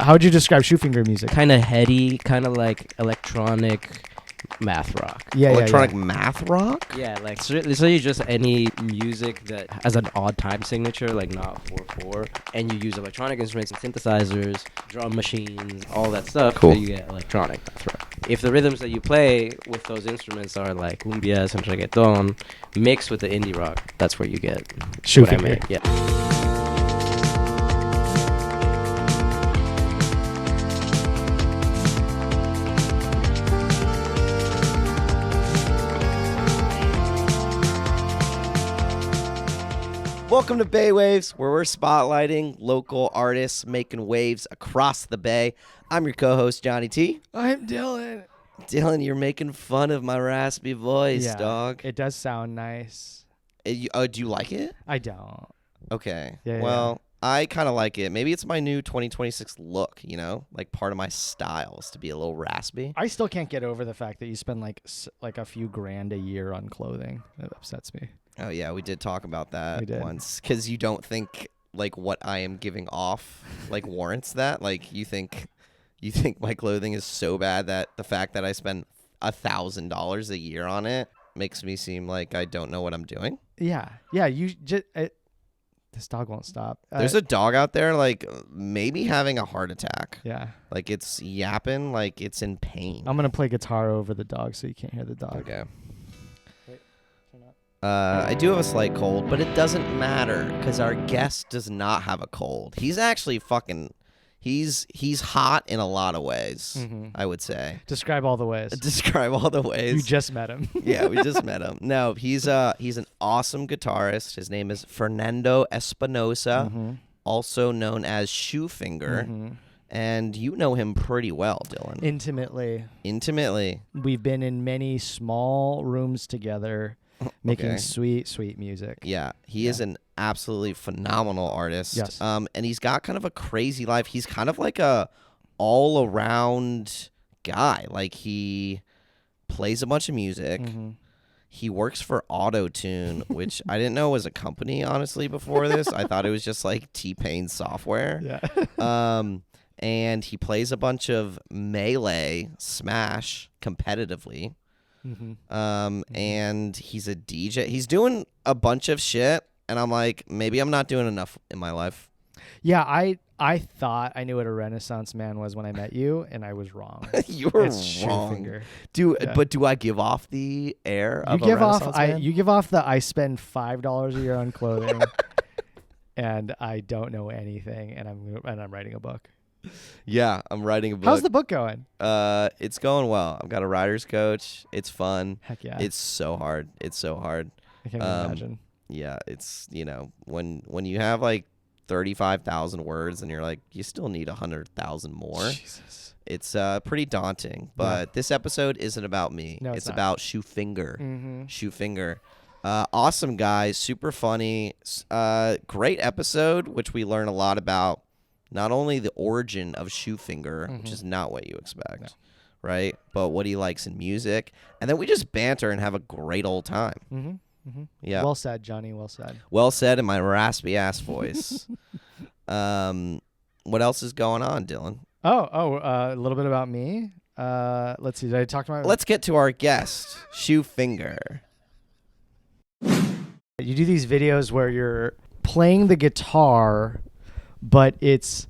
How would you describe Shoefinger music? Kind of heady, kind of like electronic math rock. Yeah, Electronic math rock? Yeah, like so just any music that has an odd time signature, like not 4/4, and you use electronic instruments, synthesizers, drum machines, all that stuff. Cool. So you get electronic math rock. If the rhythms that you play with those instruments are like cumbias and reggaeton mixed with the indie rock, that's where you get what I Shoefinger. make. Yeah. Welcome to Bay Waves, where we're spotlighting local artists making waves across the Bay. I'm your co-host, Johnny T. I'm Dylan. Dylan, you're making fun of my raspy voice, Yeah, dog. it does sound nice. Do you like it? I don't. Okay. Yeah, well, I kind of like it. Maybe it's my new 2026 look, you know? Like part of my style is to be a little raspy. I still can't get over the fact that you spend like a few grand a year on clothing. That upsets me. Oh, yeah, we did talk about that We did. once. Because you don't think, like, what I am giving off, like, warrants that? Like, you think my clothing is so bad that the fact that I spend $1,000 a year on it makes me seem like I don't know what I'm doing? Yeah. You just this dog won't stop. There's a dog out there, like, maybe having a heart attack. Yeah. Like, it's yapping, like, it's in pain. I'm gonna play guitar over the dog so you can't hear the dog. Okay. Wait, turn up. I do have a slight cold, but it doesn't matter because our guest does not have a cold. He's actually he's hot in a lot of ways, I would say. Describe all the ways. Describe all the ways. You just met him. Yeah, we just met him. No, he's an awesome guitarist. His name is Fernando Espinosa, also known as Shoefinger. And you know him pretty well, Dylan. Intimately. We've been in many small rooms together making sweet music. Yeah, he is an absolutely phenomenal artist. Yes. And he's got kind of a crazy life. He's kind of like a all-around guy. Like, he plays a bunch of music. He works for Auto-Tune, which I didn't know was a company, honestly, before this. I thought it was just like T-Pain software. Yeah. And he plays a bunch of Melee Smash competitively. And he's a DJ. He's doing a bunch of shit, and I'm like, maybe I'm not doing enough in my life. Yeah, I thought I knew what a Renaissance man was when I met you, and I was wrong. You were It's wrong. Shoefinger. But do I give off the air You of give a off Renaissance man? you give off the I spend $5 a year on clothing, and I don't know anything, and I'm writing a book. Yeah, I'm writing a book. How's the book going? It's going well. I've got a writer's coach. It's fun. Heck yeah. It's so hard. I can't even imagine. Yeah, it's, when you have like 35,000 words and you're like, you still need 100,000 more. Jesus. It's pretty daunting, but this episode isn't about me. No, it's not. about Shoefinger. Shoefinger. Awesome guy, super funny. Great episode, which we learn a lot about not only the origin of Shoefinger, which is not what you expect, right? But what he likes in music. And then we just banter and have a great old time. Yeah. Well said, Johnny. Well said. Well said in my raspy ass voice. What else is going on, Dylan? A little bit about me. Let's see. Did I talk to my? Let's get to our guest, Shoefinger. You do these videos where you're playing the guitar, but it's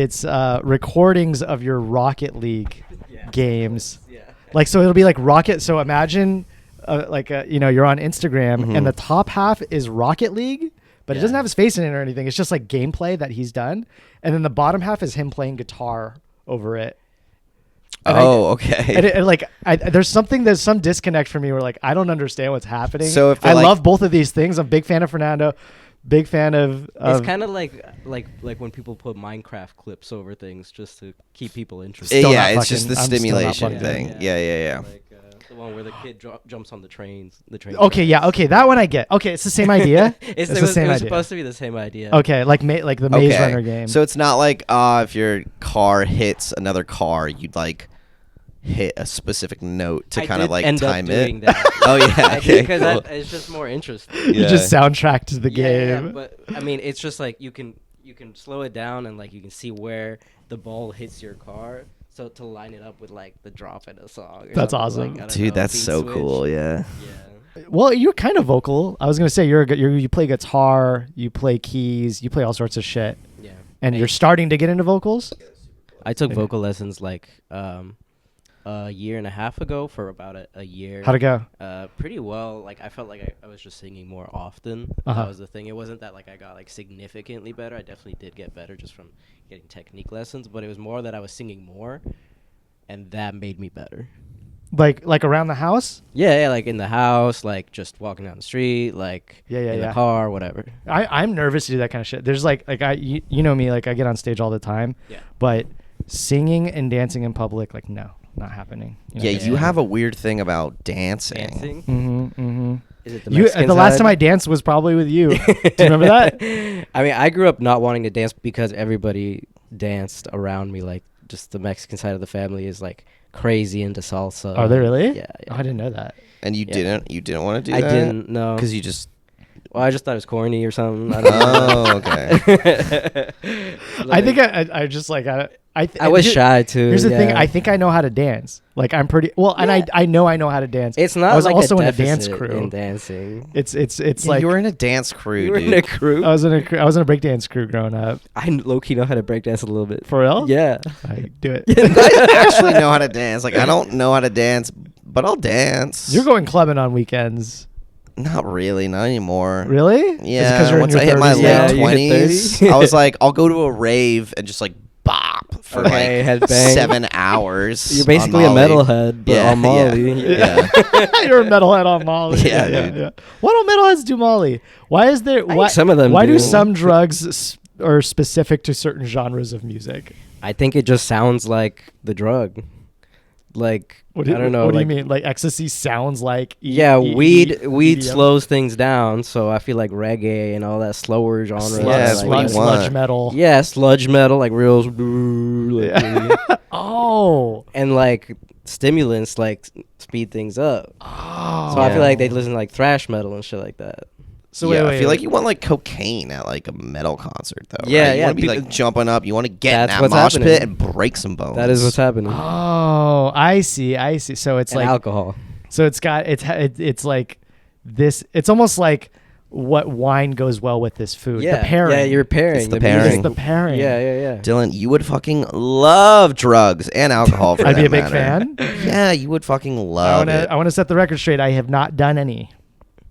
recordings of your Rocket League games. Yeah. Like, so it'll be like Rocket. So imagine, you're on Instagram and the top half is Rocket League, but it doesn't have his face in it or anything. It's just like gameplay that he's done, and then the bottom half is him playing guitar over it. And okay. There's some disconnect for me where like I don't understand what's happening. So if I love both of these things. I'm a big fan of Fernando. Big fan of it's kind of like when people put Minecraft clips over things just to keep people interested. Yeah, it's just the stimulation thing. Yeah. Like the one where the kid jumps on the train. Okay, yeah, okay, that one I get. Okay, it's the same idea. It was supposed to be the same idea. Okay, like the Maze Runner game. So it's not like if your car hits another car, you'd like hit a specific note to kind of like time it. That. Oh yeah, okay, because cool. it's just more interesting. You just soundtracked the game. Yeah, but I mean, it's just like you can you can slow it down and like you can see where the ball hits your car. So to line it up with like the drop in a song. That's something, awesome. like, I don't Dude, know, that's beat so switch. cool. Yeah. Yeah. Well, you're kind of vocal. I was gonna say you play guitar, you play keys, you play all sorts of shit, Yeah. and you're starting to get into vocals. I took vocal lessons like a year and a half ago for about a year. How'd it go? Pretty well. Like I felt like I was just singing more often. Uh-huh. That was the thing. It wasn't that like I got like significantly better. I definitely did get better just from getting technique lessons, but it was more that I was singing more, and that made me better. Like around the house? Yeah, like in the house, like just walking down the street, like in the car, whatever. I'm nervous to do that kind of shit. There's like you know me, like I get on stage all the time. Yeah. But singing and dancing in public, like no, not happening. Yeah, you have a weird thing about dancing. Dancing. Mm-hmm. Is it the You Mexican the last side? time I danced was probably with you. Do you remember that? I mean, I grew up not wanting to dance because everybody danced around me. Like, just the Mexican side of the family is like crazy into salsa. Are they really? Yeah. Oh, I didn't know that. And you Yeah. didn't want to do I that? didn't know. Because you just... Well, I just thought it was corny or something. I don't know. Oh, okay. I think I just like I was shy too. Here's the thing. yeah. I think I know how to dance. Like I'm pretty well, and I know how to dance. It's not I was like also a in a dance deficit crew. in dancing. It's Yeah, like you were in a dance crew, You were dude. in a crew. I was in a breakdance crew growing up. I low-key know how to breakdance a little bit. For real? Yeah. I do it. You guys actually know how to dance. Like, I don't know how to dance, but I'll dance. You're going clubbing on weekends. Not really, not anymore. Really? Is it Yeah, 'cause you're in once your I hit my 30s? Yeah, late you hit 20s, 30. I was like, I'll go to a rave and just like bop for Okay, like headbang. 7 hours. You're on basically a Molly. metalhead, but Yeah, on Molly. yeah. You're a metalhead on Molly. Yeah, dude. Why don't metalheads do Molly? Why is there? think Why some of them Why do do. some drugs are specific to certain genres of music? I think it just sounds like the drug. Like, What do, I don't know. What do you like- mean? Like ecstasy sounds like weed EDM? slows things down, so I feel like reggae and all that slower genre. Sludge, Yeah, that's what you sludge want. metal. Yeah, sludge metal, like real, like, really- Oh. and like stimulants, like speed things up. Oh. So I feel like they listen to like thrash metal and shit like that. So Yeah, wait, I feel like you want like cocaine at like a metal concert though. Yeah, right? You yeah, want to be people- like jumping up. You want to get in That's that what's mosh happening. pit and break some bones. That is what's happening. Oh, I see. So it's And like alcohol. so it's like this. It's almost like what wine goes well with this food. Yeah, The pairing. yeah, you're pairing. It's the music. pairing. It's the pairing. Yeah. Dylan, you would fucking love drugs and alcohol. For I'd be that a big matter. fan. Yeah, you would fucking love it. I want to set the record straight. I have not done any.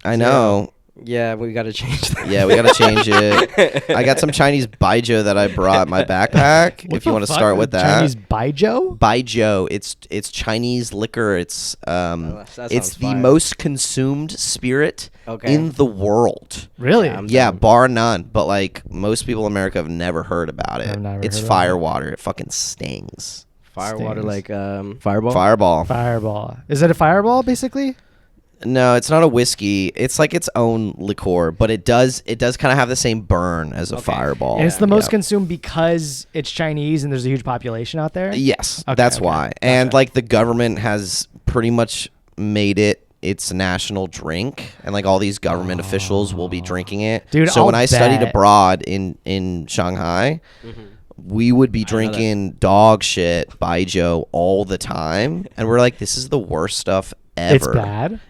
I know. Yeah, we got to change that. Yeah, we gotta change it. I got some Chinese baijiu that I brought in my backpack. What if you the want to fuck? start with that, Chinese baijiu? baijiu. It's Chinese liquor. It's that it's sounds the fire. most consumed spirit Okay. in the world. Really? Yeah, I'm Yeah, down. bar none. But like most people in America have never heard about it. I've never It's heard of fire it. water. It fucking stings. Firewater, Stings. like fireball. Fireball. Fireball. Is it a fireball, basically? No, it's not a whiskey. It's like its own liqueur, but it does kind of have the same burn as a Okay. fireball. And it's the most Yeah. consumed because it's Chinese and there's a huge population out there? Yes, Okay, that's okay. why. And like the government has pretty much made it its national drink, and like all these government officials will be drinking it. Dude, so when I'll I studied bet. abroad in Shanghai, we would be know that. drinking dog shit baijiu all the time, and we're like, this is the worst stuff ever.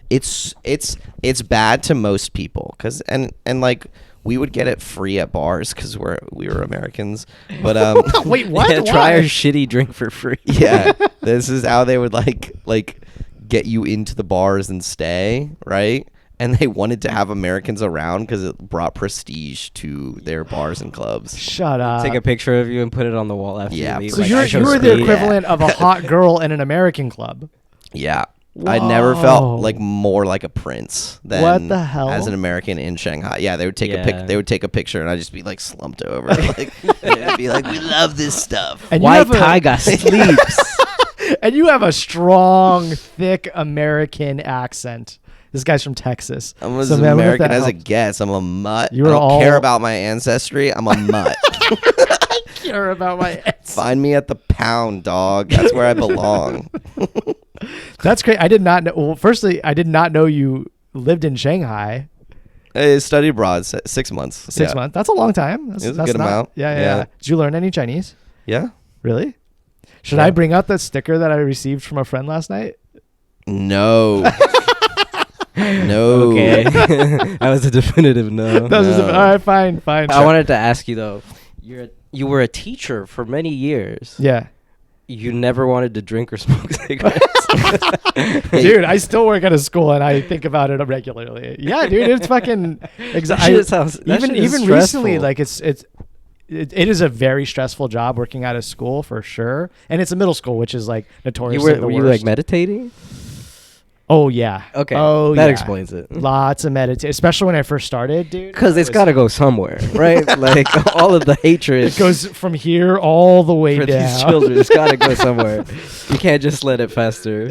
It's bad? It's bad to most people, cause and like we would get it free at bars because we were Americans, but Wait, what? Yeah, Why? try our shitty drink for free. yeah, this is how they would like get you into the bars and stay, right? And they wanted to have Americans around because it brought prestige to their bars and clubs. Shut up. Take a picture of you and put it on the wall after Yeah, you leave. So like, you're I show you were the speed. equivalent of a hot girl in an American club. Yeah. I never Whoa. felt like more like a prince than What the hell? as an American in Shanghai. Yeah, they would take a Yeah. they would take a picture and I'd just be like slumped over. Like they'd be like, we love this stuff. And you White have a- tiger sleeps. And you have a strong, thick American accent. This guy's from Texas. I'm as So, man, I wonder if American that as it helps. gets. I'm a mutt. You I are don't care all- about my ancestry. I'm a mutt. Care about my accent. Find me at the pound, dog. That's where I belong. That's great. I did not know. Well, firstly, I did not know you lived in Shanghai. I studied abroad 6 months. 6 months. That's a long time. That's a good amount. Yeah. Did you learn any Chinese? Yeah. Really? Should I bring out that sticker that I received from a friend last night? No. No. Okay. That was a definitive no. All right, fine. I wanted to ask you though. You were a teacher for many years. Yeah. You never wanted to drink or smoke cigarettes. Dude, I still work at a school and I think about it regularly. Yeah, dude, it's fucking even recently, like it is a very stressful job working at a school for sure, and it's a middle school, which is like notoriously the worst. Were you like meditating? Oh yeah. Okay. Oh that yeah. explains it. Lots of meditation, especially when I first started, dude. Because it's got to go somewhere, right? Like all of the hatred. It goes from here all the way for down. These children, it's got to go somewhere. You can't just let it fester.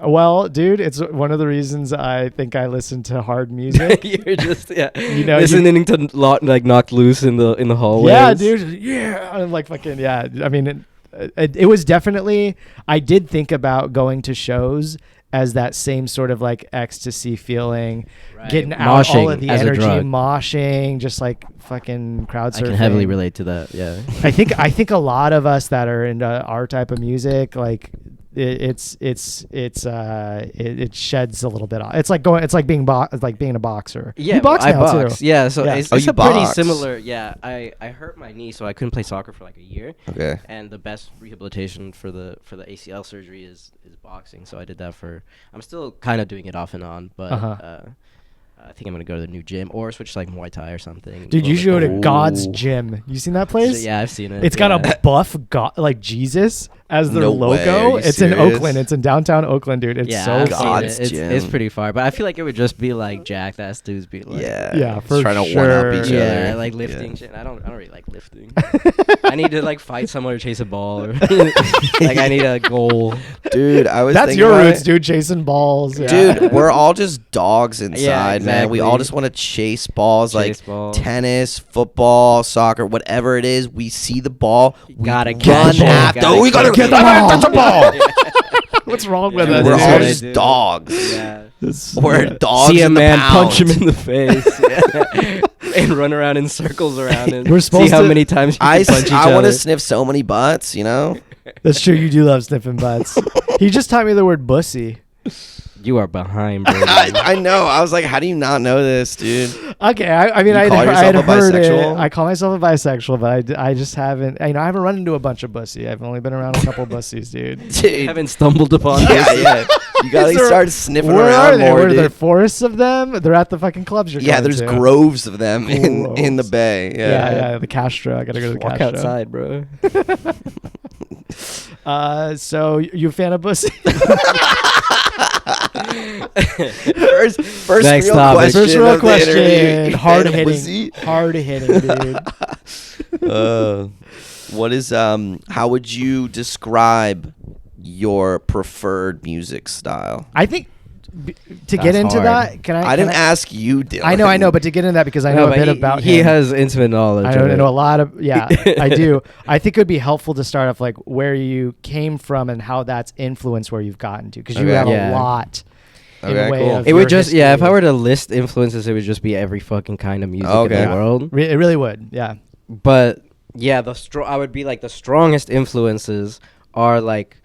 Well, dude, it's one of the reasons I think I listen to hard music. You're just listening to like Knocked Loose in the hallways. Yeah, dude. Yeah, I'm like fucking yeah. I mean. It was definitely, I did think about going to shows as that same sort of like ecstasy feeling, getting out all of the energy, moshing, just like fucking crowd surfing. I can heavily relate to that. Yeah. I think a lot of us that are into our type of music, like it sheds a little bit off. It's like being a boxer. Yeah, you box now box. too. Yeah, so it's a pretty similar. Yeah, I hurt my knee, so I couldn't play soccer for like a year. Okay. And the best rehabilitation for the ACL surgery is boxing. So I did that I'm still kind of doing it off and on, but I think I'm gonna go to the new gym or switch to like Muay Thai or something. Dude, you should go to God's Gym. You seen that place? So, yeah, I've seen it. It's got a buff God, like Jesus as their logo. It's serious? in Oakland. It's in downtown Oakland, dude. It's so God's fun. Gym. It's pretty far, but I feel like it would just be like jacked ass dudes be like, yeah, for trying sure. to one up each other. Yeah, like lifting shit. I don't really like lifting. I need to like fight someone or chase a ball, or like I need a goal. Dude, That's your roots, dude. Chasing balls. Yeah. Dude, we're all just dogs inside, exactly. man. We all just want to chase balls, Balls. tennis, football, soccer, whatever it is. We see the ball, we gotta run catch it. after. We gotta get the ball. Catch the ball. What's wrong with us? We're all what I just do. dogs. Yeah. We're dogs. See a in the man, pound. punch him in the face, and run around in circles around it. We're supposed see how to- many times you can punch each I other. want to sniff so many butts, you know? That's true. You do love sniffing butts. He just taught me the word bussy. You are behind, bro. I know. I was like, how do you not know this, dude? Okay, I mean, You I call had yourself a heard bisexual? it. I call myself a bisexual, but I just haven't. I haven't run into a bunch of bussy. I've only been around a couple bussies, dude. Dude. Haven't stumbled upon Yeah, this. yeah. You gotta start sniffing Where around are they? more, Where are dude. there forests of them? They're at the fucking clubs you're Yeah, going there's to. groves of them in the Groves. bay. Yeah, the Castro. I gotta go to the Walk Castro. outside, bro. So you a fan of bussy? First Next real topic. question. First real of the interview. question. You Hard fan of hitting. pussy? Hard hitting, dude. What is how would you describe your preferred music style? I think to get That's into hard. that, can I? I didn't ask you, Dylan. I know, but to get into that because I know a bit about him. He has intimate knowledge. I know a lot of, yeah, I do. I think it would be helpful to start off like where you came from and how that's influenced where you've gotten to, because you Okay. have Yeah. a lot. In Okay, a way cool. of It would your just, history. if I were to list influences, it would just be every fucking kind of music Okay. in the world. It really would, yeah. But yeah, I would be like the strongest influences are like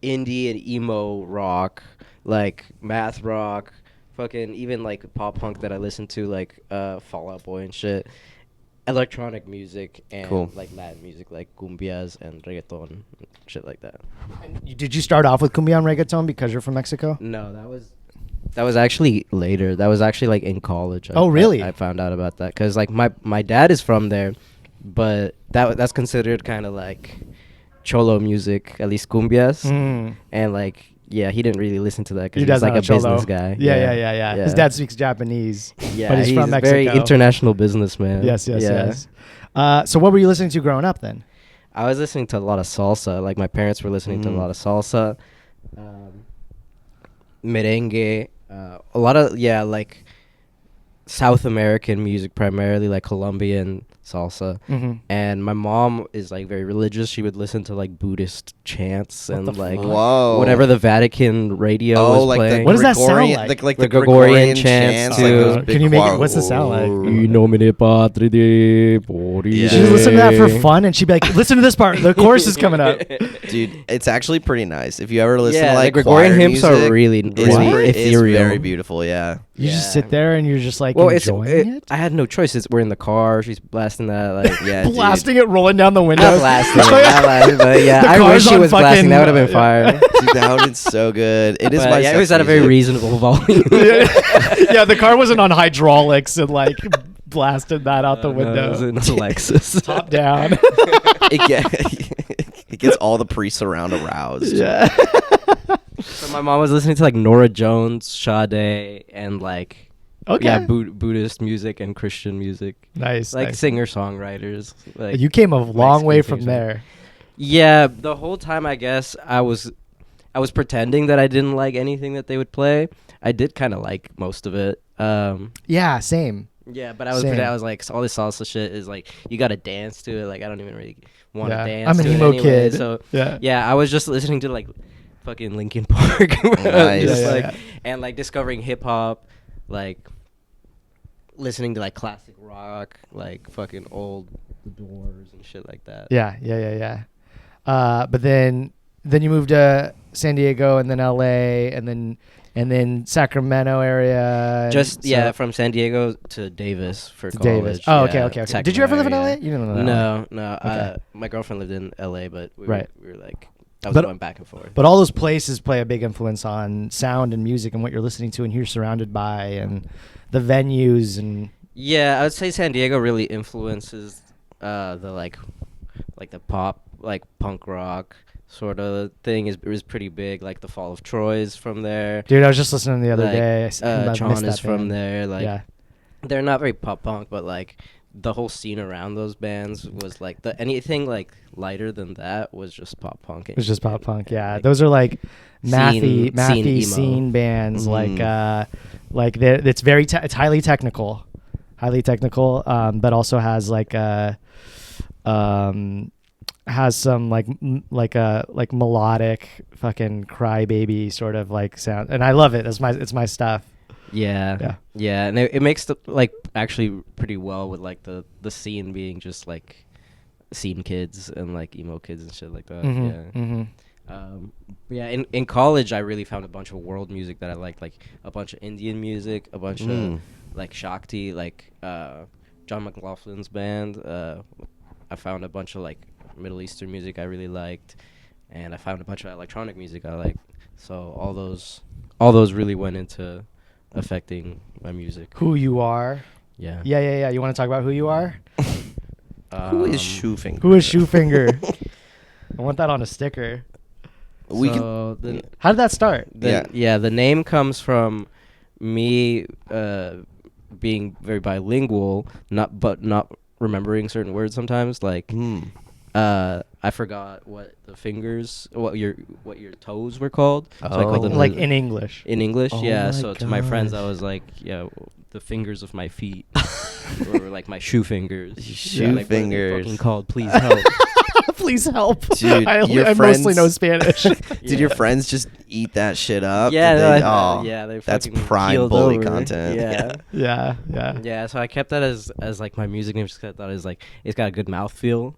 indie and emo rock, like math rock, fucking even like pop punk that I listen to, like Fall Out Boy and shit. Electronic music and Cool. like Latin music, like cumbias and reggaeton, shit like that. Did you start off with cumbia and reggaeton because you're from Mexico? No, that was actually later. That was actually like in college. Oh, really? I found out about that because like my dad is from there, but that's considered kind of like cholo music, at least cumbias, and like yeah, he didn't really listen to that because he's like a business guy. Yeah. His dad speaks Japanese. Yeah, but he's from Mexico. Very international businessman. Yes. So what were you listening to growing up then? I was listening to a lot of salsa. Like my parents were listening to a lot of salsa, merengue, a lot of like South American music, primarily like Colombian salsa. Mm-hmm. And my mom is like very religious. She would listen to like Buddhist chants What and the like fuck? Whoa. whatever the Vatican radio Oh, was like playing. the What does that sound Gregorian, like? like The the Gregorian Gregorian chants, chants, like too. those Can big you make it- choir- what's the sound like? In nomine patri Dei, Gloria Yeah. She would listen to that for Dei. fun, and she'd be like, "Listen to this part. The chorus is coming up." Dude, it's actually pretty nice. If you ever listen Yeah, to like the Gregorian choir hymns are music, really, it's, really it's ethereal. very beautiful. Yeah. You just Yeah. sit there and you're just like Well, enjoying it. I had no choice. We're in the car. She's blasting that like Yeah, dude. Blasting it, rolling down the window. not blasting, it, not blasting, but yeah, The I car's wish she on was blasting. That would have fucking- been fire. Dude, that would be so good. It is But my yeah, it sex was at a very music. reasonable volume. Yeah, the car wasn't on hydraulics and like blasted that out the No, it was window. in a Lexus. Top down. It gets all the priests around aroused. Yeah. So my mom was listening to like Nora Jones, Sade, and like Okay. yeah, Buddhist music and Christian music, Nice. like nice. singer songwriters. Like You came a long way Mexican from things, there. yeah, the whole time I guess I was pretending that I didn't like anything that they would play. I did kind of like most of it. Yeah, same. Yeah, but I was Same. I was like, all this salsa shit is like you got to dance to it. Like I don't even really want to Yeah. dance. I'm an to it emo anyway, kid. So Yeah. yeah, I was just listening to like fucking Linkin Park, Nice. just Yeah, like yeah. and like discovering hip hop, like listening to like classic rock, like fucking old The Doors and shit like that. Yeah. But then you moved to San Diego and then LA and then Sacramento area. and Just so- yeah, from San Diego to Davis for to college. Davis. Oh, yeah, okay. Did you ever live in LA? Sacramento You didn't live in area. LA. No. Okay. My girlfriend lived in LA, but we Right. were like I was But- going back and forth. But all those places play a big influence on sound and music and what you're listening to and who you're surrounded by and the venues and Yeah, I would say San Diego really influences the like the pop, like punk rock sort of thing is pretty big. Like the Fall of Troy's from there. dude, I was just listening the other Like, day. I missed Chants that is from band. there. Like yeah. they're not very pop punk, but like the whole scene around those bands was like anything like lighter than that was just pop punk. It was just pop punk. Yeah, Like, those are like mathy scene emo. scene bands. Mhm. Like it's very it's highly technical, but also has like has some like melodic fucking crybaby sort of like sound, and I love it. It's my stuff. Yeah, and it makes the like actually pretty well with like the scene being just like scene kids and like emo kids and shit like that. Yeah. In college, I really found a bunch of world music that I liked, like a bunch of Indian music, a bunch of like Shakti, like John McLaughlin's band. I found a bunch of like Middle Eastern music I really liked, and I found a bunch of electronic music I liked. So all those really went into affecting my music. Who you are? Yeah. Yeah. You want to talk about who you are? Who is Shoefinger? Who is Shoefinger? I want that on a sticker. We so can. How did that start? The name comes from me being very bilingual, not remembering certain words sometimes. Like I forgot what your toes were called. So I called them Like in English. in English. Oh yeah. my So to my friends, I gosh. was like, yeah, the fingers of my feet, or like my shoe fingers. Shoe Like, what are they fingers. fucking called? Please help. Please help. Dude, I your mostly know friends- Spanish. Did your friends just eat that shit up? Yeah, Did no, they- they that's fucking prime keeled bully over. content. Yeah. yeah. Yeah, so I kept that as like my music name, just 'cause I thought it was like it's got a good mouthfeel.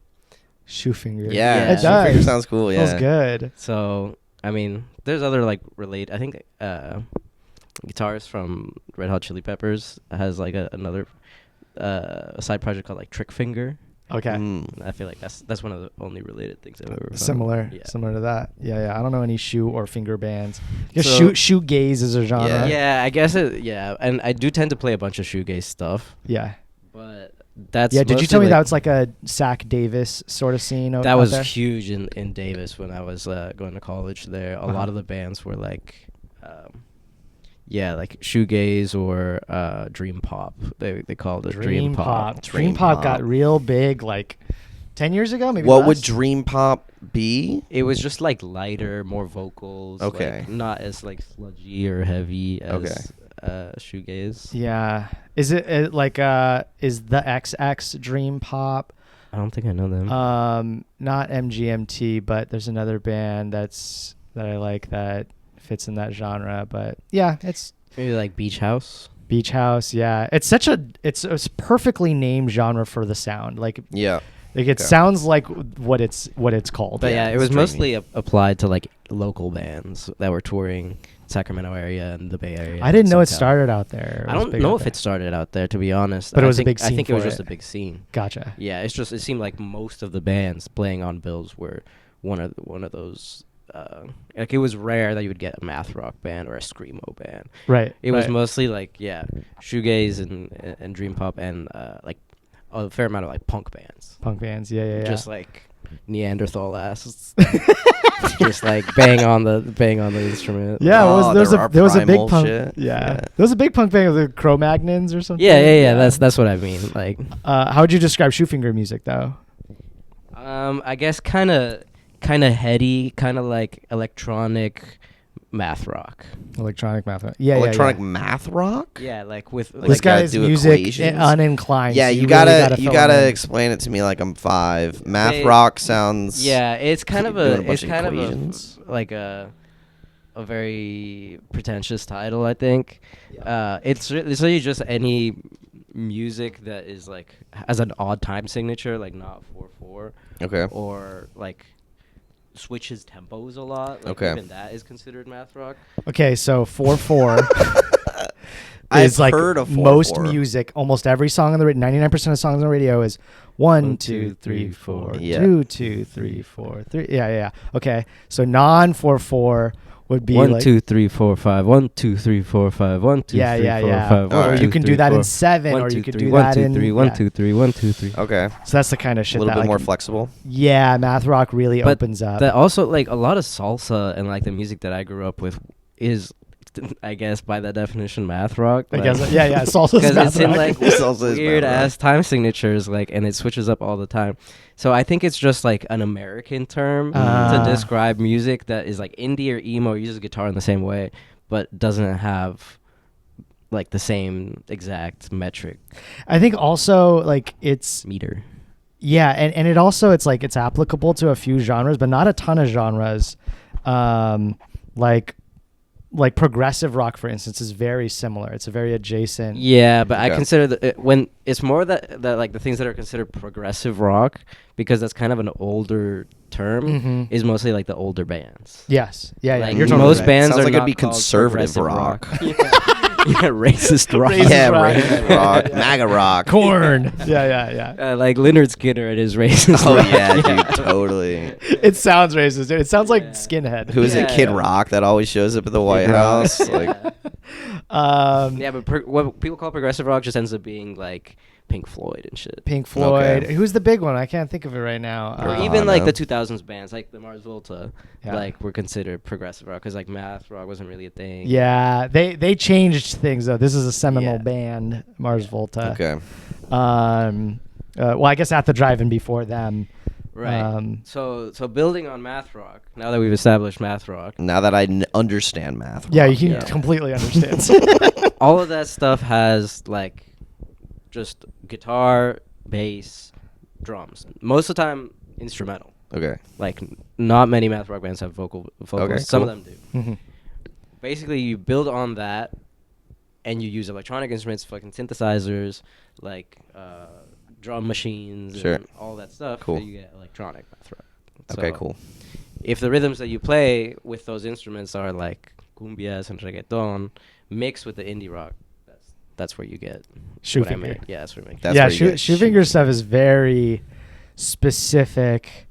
Shoefinger. Yeah, It Shoefinger does. sounds cool. Yeah, Feels good. So I mean, there's other like I think guitarist from Red Hot Chili Peppers has like another a side project called like Trickfinger. Okay. I feel like that's one of the only related things I've ever found. Similar Yeah. to that. Yeah. I don't know any shoe or finger bands. I guess So- shoegaze is a genre. Yeah, I guess and I do tend to play a bunch of shoegaze stuff, Yeah. but that's Yeah. Did you mostly, tell me like, that was like a Zach Davis sort of scene? that out was there? huge in Davis when I was going to college there. A lot of the bands were like, like shoegaze or dream pop. They called it dream pop. Dream pop got real big like 10 years ago, maybe. What less? would dream pop be? It was just like lighter, more vocals. Okay. like, not as like sludgy or heavy as Okay. shoegaze. Yeah. Is it like is the XX Dream Pop? I don't think I know them. Not MGMT, but there's another band that I like that fits in that genre. But yeah, it's Maybe like Beach House. Beach House. Yeah, it's a perfectly named genre for the sound. Like Yeah. Like it sounds like what it's called. But yeah, it was streaming. mostly applied to like local bands that were touring Sacramento area and the Bay Area. I didn't know it SoCal. started out there. I don't know if it started out there, to be honest. But it I was a think- big scene I think it was for just it. a big scene. Gotcha. Yeah, it seemed like most of the bands playing on bills were one of those. Like it was rare that you would get a math rock band or a screamo band. Right. It was mostly like shoegaze and dream pop and like a fair amount of like punk bands. Punk bands. Yeah. Just like Neanderthal asses. Just like bang on the instrument. Yeah, there was a big primal punk. shit. Yeah, there was a big punk band with the Cro-Magnons or something. Yeah. That's what I mean. Like, how would you describe Shoefinger music though? I guess kind of heady, kind of like electronic math rock. Electronic math rock. Yeah, Electronic math rock? Yeah, like with Like, This guy's do music equations? uninclined. Yeah, so you really gotta fill him in. explain it to me like I'm 5. Math They- rock sounds. Yeah, it's kind of doing a a bunch it's of kind equations. of like a very pretentious title, I think. It's really just any music that is like has an odd time signature, like not 4/4, Okay. or like switches tempos a lot. Like Okay. even that is considered math rock. Okay, so 4/4 I've is like heard of most 4/4. music. Almost every song on the 99% of songs on the radio is 1 2 3 4 Yeah. 2 2 3 4 3. Yeah. Okay, so non 4/4 would be 1 like 2 3 4 5 1 2 3 4 5 1 2 yeah, 3 yeah, 4 yeah. 5 Or 1 you 2 can 3 do that 4 in 7, 1 or 2 you could 3 do 1 that 2 in 3 1 yeah. 2 3 1 2 3. Okay. So that's the kind of A shit little that bit more like, flexible. yeah, math rock really But opens up. That also like a lot of salsa and like the music that I grew up with is, I guess by that definition, math rock. I Like, guess yeah, salsa's because math it's in rock. like Salsa is weird math rock. ass time signatures, like, and it switches up all the time. So I think it's just like an American term to describe music that is like indie or emo, uses guitar in the same way, but doesn't have like the same exact metric I think also like it's meter. yeah, and it also it's like it's applicable to a few genres, but not a ton of genres. Like progressive rock, for instance, is very similar. It's a very adjacent. Yeah, but I Okay. consider when it's more that like the things that are considered progressive rock, because that's kind of an older term, Mhm. is mostly like the older bands. Yes. Yeah. Like You're totally most right. bands Sounds are like it'd not be called conservative progressive rock. yeah, racist rock. Racist Yeah, rock. racist rock. MAGA rock. Corn. Yeah. Like Leonard Skinner and his racist Oh rock. yeah, dude, totally. It sounds racist, dude. It sounds like skinhead. Who is it? Yeah, Kid yeah. Rock that always shows up at the White Kid Rock. House. Like, Yeah, but what people call progressive rock just ends up being like Pink Floyd and shit. Pink Floyd. Okay. Who's the big one? I can't think of it right now. Or Uh, even like no. the 2000s bands, like the Mars Volta, Yeah. like were considered progressive rock because like math rock wasn't really a thing. Yeah, they changed things though. This is a seminal Yeah. band, Mars Volta. okay. Well, I guess at the drive-in before them. Right. So building on math rock, now that we've established math rock, Now that I understand math. Yeah, rock, you can Yeah. completely understand. all of that stuff has like just guitar, bass, drums. Most of the time instrumental. Okay. Like not many math rock bands have vocals. Okay, Some cool. of them do. Mhm. Basically, you build on that, and you use electronic instruments, fucking synthesizers, like drum machines, Sure. and all that stuff. Cool. So you get electronic math rock. Okay, So cool. If the rhythms that you play with those instruments are like cumbias and reggaeton, mixed with the indie rock, that's where you get what I Shoefinger. made. Yeah, that's where I make. That's yeah, where you get Shoefinger stuff is very specific,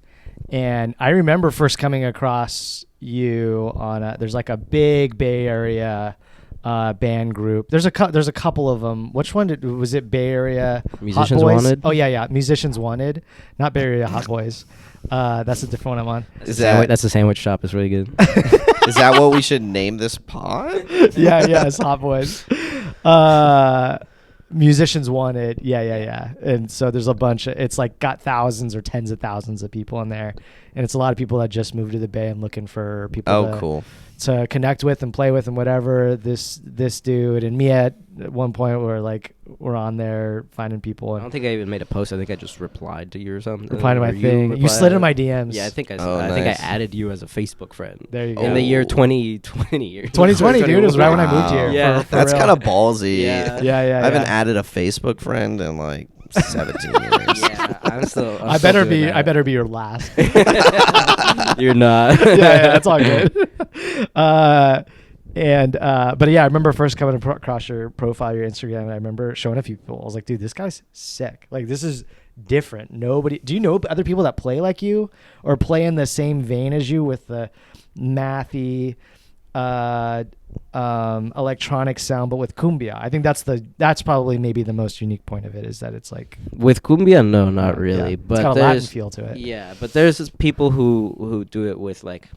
and I remember first coming across you on there's like a big Bay Area band group. There's a couple of them. Which one was it? Bay Area Musicians Hot Boys? Wanted? Oh yeah, Musicians Wanted, not Bay Area Hot Boys. That's a different one I'm on. Is that That's the sandwich shop. It's really good. is that what we should name this pod? yeah, it's Hot Boys. Musicians Wanted. Yeah. And so there's a bunch of, it's like got thousands or tens of thousands of people in there. And it's a lot of people that just moved to the Bay and looking for people Oh, cool. to connect with and play with and whatever. This dude and me at one point we're on there finding people. I And don't think I even made a post. I think I just replied to you or something. replied to my Or thing. You replied. slid in my DMs. Yeah, I think I Oh, think I nice. added you as a Facebook friend. There you go. In the year 2020. 2020, dude, was right when I moved here. Yeah. for That's real. kind of ballsy. Yeah. Yeah. I haven't added a Facebook friend in like 17 years. Yeah, I'm still I better be your last. You're not. yeah, that's all good. But yeah, I remember first coming across your profile, your Instagram, and I remember showing a few people. I was like, dude, this guy's sick. Like, this is different. Do you know other people that play like you or play in the same vein as you with the mathy, electronic sound, but with cumbia? I think that's probably maybe the most unique point of it, is that it's like With cumbia, no, not really. yeah, But it's got a Latin there's feel to it. Yeah, but there's just people who do it with like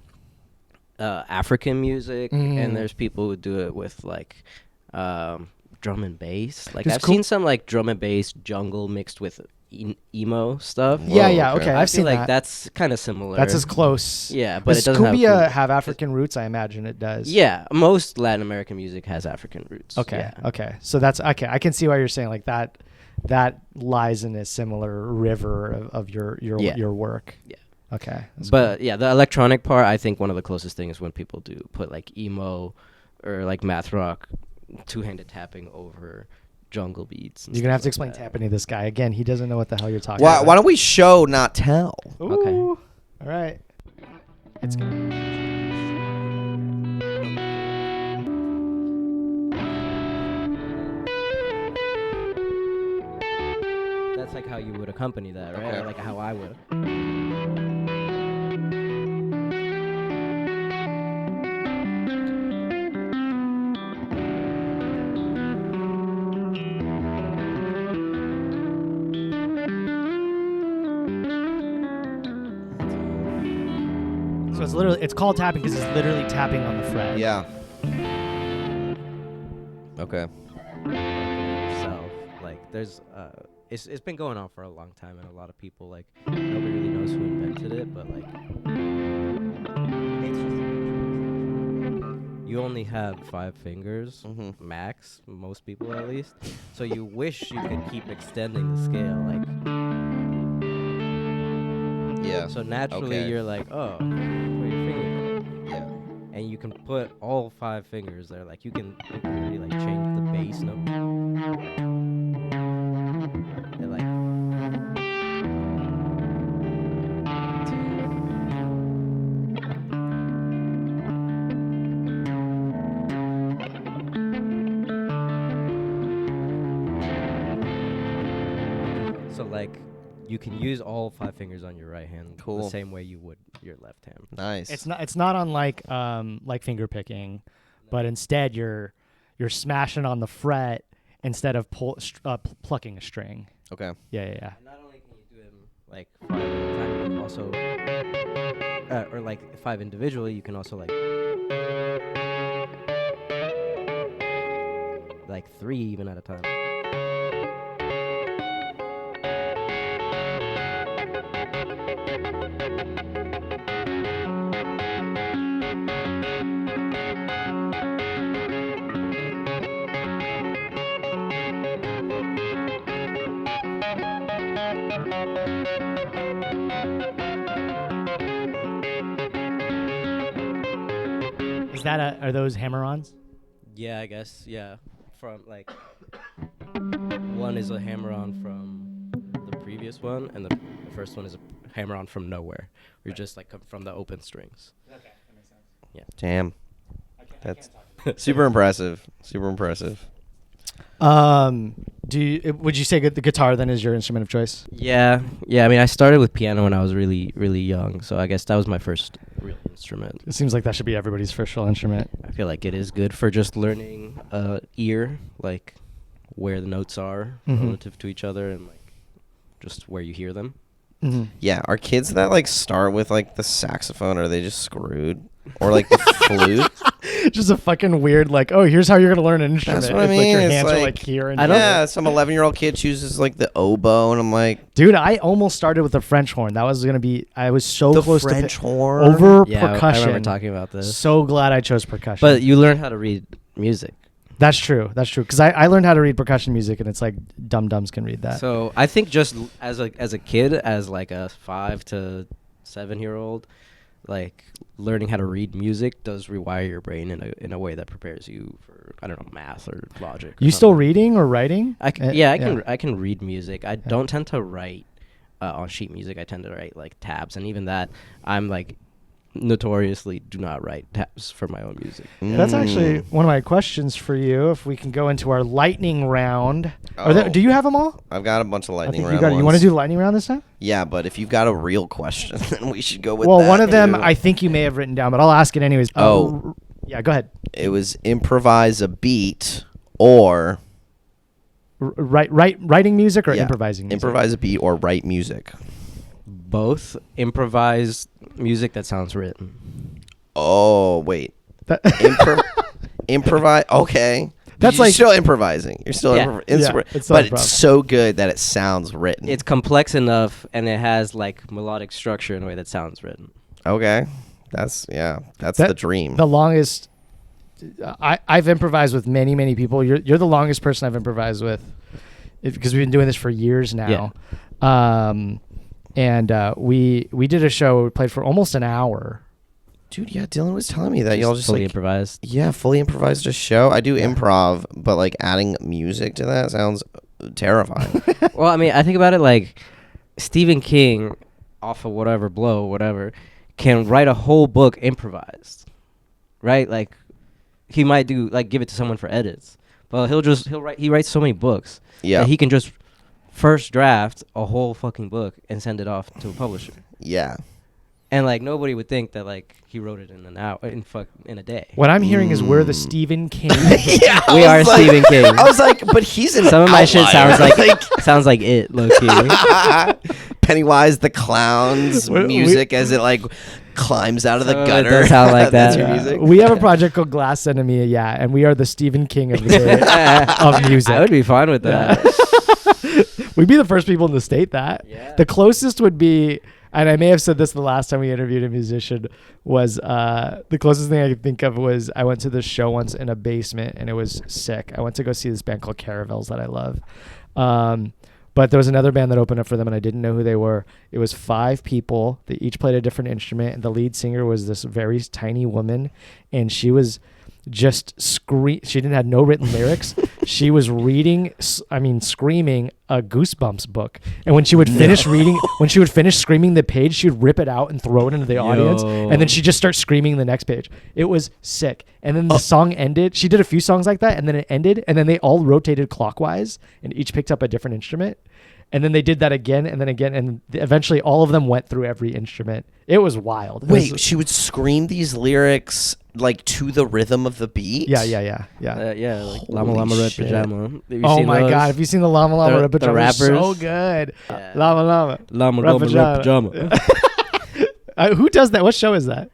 African music, and there's people who do it with like drum and bass. Like I've seen some like drum and bass jungle mixed with emo stuff. Yeah, okay. okay. I I've feel seen like that. that's kind of similar. That's as close. Yeah, but Does it doesn't cumbia have have African roots? I imagine it does. Yeah, most Latin American music has African roots. Okay. Yeah. Okay. So that's okay. I can see why you're saying like that. That lies in a similar river of your work. Yeah. Okay. But yeah, the electronic part, I think one of the closest things when people do put like emo or like math rock, two-handed tapping over jungle beats. You're gonna have to explain tapping to this guy again. He doesn't know what the hell you're talking Why, about. why don't we show, not tell? Ooh. Okay. All right. It's good. That's like how you would accompany that, right? Okay. Or like how I would. So it's called tapping because it's literally tapping on the fret. Yeah. Okay. Yourself. Like there's it's been going on for a long time, and a lot of people like nobody really knows who invented it, but like you only have 5 fingers max, most people at least. So you wish you could keep extending the scale, like. Yeah. So naturally Okay. you're like, oh, put your finger there. Yeah. And you can put all 5 fingers there. Like you can really like change the bass note. They're like so like you can use all 5 fingers on your right hand Cool. the same way you would your left hand. Nice. It's not unlike like finger picking, but instead you're smashing on the fret instead of plucking a string. Okay. Yeah. And not only can you do them like 5 at a time, you can also, or like 5 individually, you can also like 3 even at a time. Is that are those hammer-ons? Yeah, I guess. Yeah, from like one is a hammer-on from the previous one, and the first one is a hammer-on from nowhere. You're just like from the open strings. Okay, that makes sense. Yeah. Damn. That's super impressive. Super impressive. Would you say the guitar then is your instrument of choice? Yeah. I mean, I started with piano when I was really, really young, so I guess that was my first real instrument. It seems like that should be everybody's first real instrument. I feel like it is good for just learning ear, like where the notes are relative to each other, and like just where you hear them. Mm-hmm. Yeah. Are kids that like start with like the saxophone, are they just screwed? Or like the flute? Just a fucking weird like, oh, here's how you're gonna learn an instrument. That's what I It's mean. Like your It's hands are like- like here and Yeah, some 11-year-old kid chooses like the oboe, and I'm like, Dude, I almost started with the French horn. That was gonna be. I was so the close French to horn. over Yeah, I percussion. remember talking about this. So glad I chose percussion. But you learn how to read music. That's true. That's true. Because I learned how to read percussion music, and it's like dum-dums can read that. So I think just as a kid, as like a 5 to 7-year-old, like learning how to read music does rewire your brain in a way that prepares you for, I don't know, math or logic. Or You still something. reading or writing? I can read music. I don't tend to write on sheet music. I tend to write like tabs, and even that, I'm like notoriously do not write tabs for my own music. That's actually one of my questions for you. If we can go into our lightning round. Oh. Do you have them all? I've got a bunch of I lightning think round you want to ones. do the lightning round this time? Yeah, but if you've got a real question, then we should go with Well, that. one of them too. I think you may have written down, but I'll ask it anyways. Oh. Yeah, go ahead. It was improvise a beat or Writing music or yeah, improvising music? improvise a beat or write music. Both improvised music that sounds written. Oh, wait. That- Improvise. Okay. That's You're like- still improvising. You're still Yeah. Yeah, it's not but a problem. it's so good that it sounds written. It's complex enough, and it has like melodic structure in a way that sounds written. okay. That's That- the dream. The longest I've improvised with many people. You're the longest person I've improvised with, because we've been doing this for years now. And we did a show. We played for almost an hour. Dude, yeah, Dylan was telling me that y'all just fully like improvised. yeah, fully improvised a show. I do improv, but like adding music to that sounds terrifying. Well, I mean, I think about it like Stephen King, off of whatever, can write a whole book improvised, right? Like he might do like give it to someone for edits, but he writes so many books. Yeah. that he can just first draft a whole fucking book and send it off to a publisher. Yeah. And like nobody would think that like he wrote it in an hour in a day. What I'm hearing is we're the Stephen King. Yeah, I We was are like- Stephen King. I was like, but he's an Some of my shit outlier. sounds like it, low key. Pennywise the Clown's music as it like climbs out of the So it gutter. does sound like That's that. your music. We have a project called Glass Enemy, yeah, and we are the Stephen King of of music. I would be fine with that. We'd be the first people in the state that. Yeah. The closest would be, and I may have said this the last time we interviewed a musician, was the closest thing I could think of was I went to this show once in a basement and it was sick. I went to go see this band called Caravels that I love. But there was another band that opened up for them and I didn't know who they were. It was 5 people. They each played a different instrument. And the lead singer was this very tiny woman and she was just she didn't have no written lyrics. She was screaming a Goosebumps book. And when she would finish screaming the page, she would rip it out and throw it into the audience. And then she'd just start screaming the next page. It was sick. And then the song ended. She did a few songs like that and then it ended. And then they all rotated clockwise and each picked up a different instrument. And then they did that again and then again. And eventually all of them went through every instrument. It was wild. Wait, she would scream these lyrics like to the rhythm of the beat? Yeah. Yeah, like Holy Llama Llama Red shit. Pajama. Have you Oh seen my those? God. Have you seen the Llama Llama The- Red the Pajama? So rappers? good. Yeah. Llama Llama. Llama Red Llama Red Pajama. Who does that? What show is that?